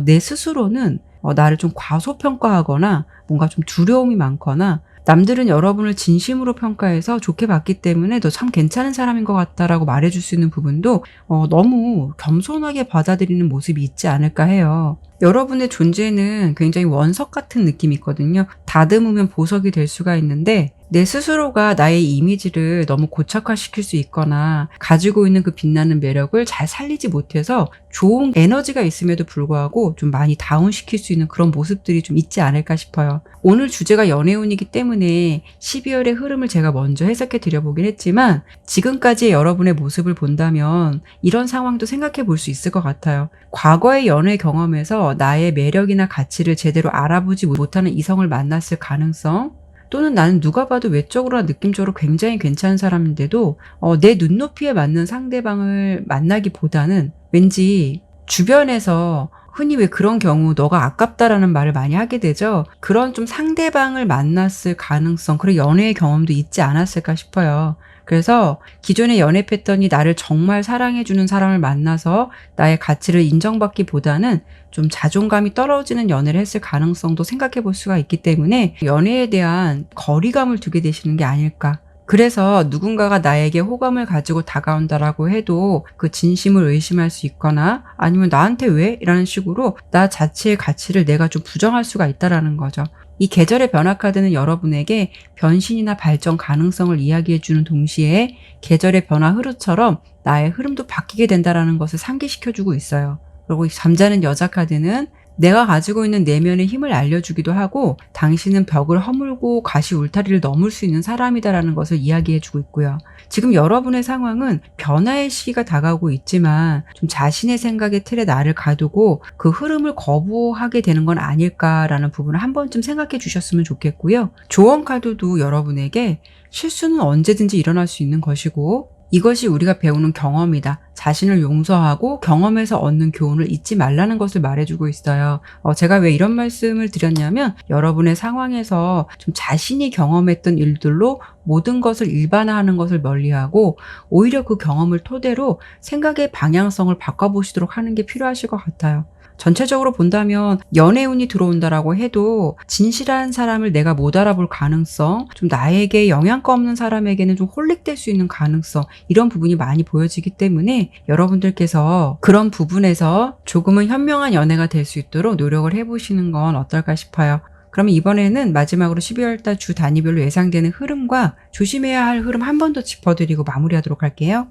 내 스스로는 나를 좀 과소평가하거나 뭔가 좀 두려움이 많거나 남들은 여러분을 진심으로 평가해서 좋게 봤기 때문에 너 참 괜찮은 사람인 것 같다라고 말해줄 수 있는 부분도 너무 겸손하게 받아들이는 모습이 있지 않을까 해요. 여러분의 존재는 굉장히 원석 같은 느낌이 있거든요. 다듬으면 보석이 될 수가 있는데 내 스스로가 나의 이미지를 너무 고착화시킬 수 있거나 가지고 있는 그 빛나는 매력을 잘 살리지 못해서 좋은 에너지가 있음에도 불구하고 좀 많이 다운시킬 수 있는 그런 모습들이 좀 있지 않을까 싶어요. 오늘 주제가 연애운이기 때문에 12월의 흐름을 제가 먼저 해석해 드려보긴 했지만 지금까지의 여러분의 모습을 본다면 이런 상황도 생각해 볼 수 있을 것 같아요. 과거의 연애 경험에서 나의 매력이나 가치를 제대로 알아보지 못하는 이성을 만났을 가능성, 또는 나는 누가 봐도 외적으로나 느낌적으로 굉장히 괜찮은 사람인데도 내 눈높이에 맞는 상대방을 만나기보다는 왠지 주변에서 흔히 왜 그런 경우 너가 아깝다라는 말을 많이 하게 되죠. 그런 좀 상대방을 만났을 가능성, 그리고 연애의 경험도 있지 않았을까 싶어요. 그래서 기존의 연애 패턴이 나를 정말 사랑해주는 사람을 만나서 나의 가치를 인정받기보다는 좀 자존감이 떨어지는 연애를 했을 가능성도 생각해 볼 수가 있기 때문에 연애에 대한 거리감을 두게 되시는 게 아닐까. 그래서 누군가가 나에게 호감을 가지고 다가온다라고 해도 그 진심을 의심할 수 있거나 아니면 나한테 왜? 이라는 식으로 나 자체의 가치를 내가 좀 부정할 수가 있다라는 거죠. 이 계절의 변화 카드는 여러분에게 변신이나 발전 가능성을 이야기해주는 동시에 계절의 변화 흐름처럼 나의 흐름도 바뀌게 된다는 것을 상기시켜주고 있어요. 그리고 잠자는 여자 카드는 내가 가지고 있는 내면의 힘을 알려주기도 하고 당신은 벽을 허물고 가시 울타리를 넘을 수 있는 사람이다라는 것을 이야기해주고 있고요. 지금 여러분의 상황은 변화의 시기가 다가오고 있지만 좀 자신의 생각의 틀에 나를 가두고 그 흐름을 거부하게 되는 건 아닐까라는 부분을 한 번쯤 생각해 주셨으면 좋겠고요. 조언 카드도 여러분에게 실수는 언제든지 일어날 수 있는 것이고 이것이 우리가 배우는 경험이다. 자신을 용서하고 경험에서 얻는 교훈을 잊지 말라는 것을 말해주고 있어요. 제가 왜 이런 말씀을 드렸냐면 여러분의 상황에서 좀 자신이 경험했던 일들로 모든 것을 일반화하는 것을 멀리하고 오히려 그 경험을 토대로 생각의 방향성을 바꿔보시도록 하는 게 필요하실 것 같아요. 전체적으로 본다면 연애운이 들어온다라고 해도 진실한 사람을 내가 못 알아볼 가능성, 좀 나에게 영향가 없는 사람에게는 좀 홀릭될 수 있는 가능성, 이런 부분이 많이 보여지기 때문에 여러분들께서 그런 부분에서 조금은 현명한 연애가 될 수 있도록 노력을 해보시는 건 어떨까 싶어요. 그러면 이번에는 마지막으로 12월달 주 단위별로 예상되는 흐름과 조심해야 할 흐름 한 번 더 짚어드리고 마무리하도록 할게요.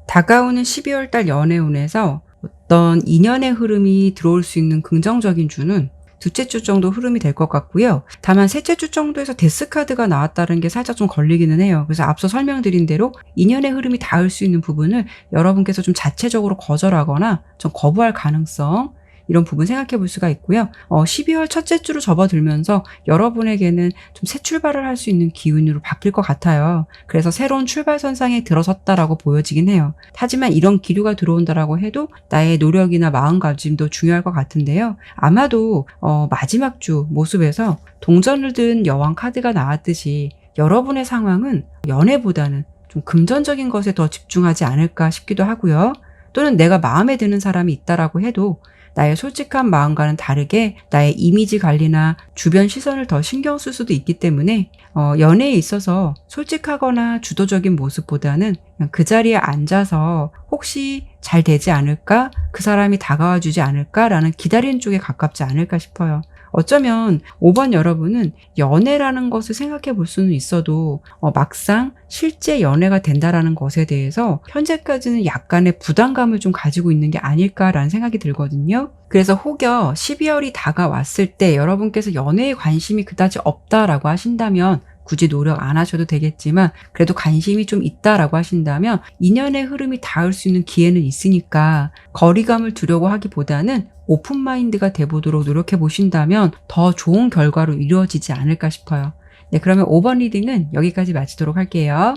다가오는 12월달 연애운에서 어떤 인연의 흐름이 들어올 수 있는 긍정적인 주는 둘째 주 정도 흐름이 될 것 같고요. 다만 셋째 주 정도에서 데스카드가 나왔다는 게 살짝 좀 걸리기는 해요. 그래서 앞서 설명드린 대로 인연의 흐름이 닿을 수 있는 부분을 여러분께서 좀 자체적으로 거절하거나 좀 거부할 가능성, 이런 부분 생각해 볼 수가 있고요. 12월 첫째 주로 접어들면서 여러분에게는 좀 새 출발을 할 수 있는 기운으로 바뀔 것 같아요. 그래서 새로운 출발선상에 들어섰다라고 보여지긴 해요. 하지만 이런 기류가 들어온다라고 해도 나의 노력이나 마음가짐도 중요할 것 같은데요. 아마도 마지막 주 모습에서 동전을 든 여왕 카드가 나왔듯이 여러분의 상황은 연애보다는 좀 금전적인 것에 더 집중하지 않을까 싶기도 하고요. 또는 내가 마음에 드는 사람이 있다라고 해도 나의 솔직한 마음과는 다르게 나의 이미지 관리나 주변 시선을 더 신경 쓸 수도 있기 때문에 연애에 있어서 솔직하거나 주도적인 모습보다는 그냥 그 자리에 앉아서 혹시 잘 되지 않을까? 그 사람이 다가와 주지 않을까라는 기다리는 쪽에 가깝지 않을까 싶어요. 어쩌면 5번 여러분은 연애라는 것을 생각해 볼 수는 있어도 막상 실제 연애가 된다라는 것에 대해서 현재까지는 약간의 부담감을 좀 가지고 있는 게 아닐까라는 생각이 들거든요. 그래서 혹여 12월이 다가왔을 때 여러분께서 연애에 관심이 그다지 없다라고 하신다면 굳이 노력 안 하셔도 되겠지만 그래도 관심이 좀 있다라고 하신다면 인연의 흐름이 닿을 수 있는 기회는 있으니까 거리감을 두려고 하기보다는 오픈마인드가 돼보도록 노력해 보신다면 더 좋은 결과로 이루어지지 않을까 싶어요. 네, 그러면 5번 리딩은 여기까지 마치도록 할게요.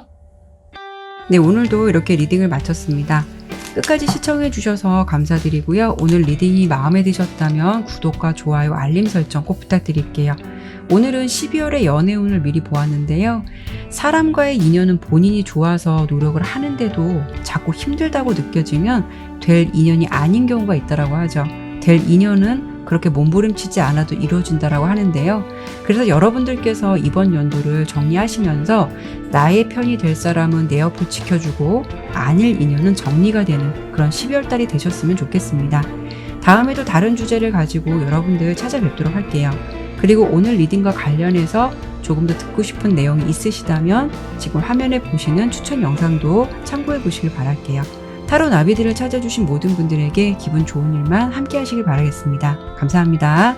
네, 오늘도 이렇게 리딩을 마쳤습니다. 끝까지 시청해 주셔서 감사드리고요. 오늘 리딩이 마음에 드셨다면 구독과 좋아요, 알림 설정 꼭 부탁드릴게요. 오늘은 12월의 연애운을 미리 보았는데요. 사람과의 인연은 본인이 좋아서 노력을 하는데도 자꾸 힘들다고 느껴지면 될 인연이 아닌 경우가 있다고 하죠. 될 인연은 그렇게 몸부림치지 않아도 이루어진다고 하는데요. 그래서 여러분들께서 이번 연도를 정리하시면서 나의 편이 될 사람은 내 옆을 지켜주고 아닐 인연은 정리가 되는 그런 12월 달이 되셨으면 좋겠습니다. 다음에도 다른 주제를 가지고 여러분들 찾아뵙도록 할게요. 그리고 오늘 리딩과 관련해서 조금 더 듣고 싶은 내용이 있으시다면 지금 화면에 보시는 추천 영상도 참고해 보시길 바랄게요. 타로 나비들을 찾아주신 모든 분들에게 기분 좋은 일만 함께 하시길 바라겠습니다. 감사합니다.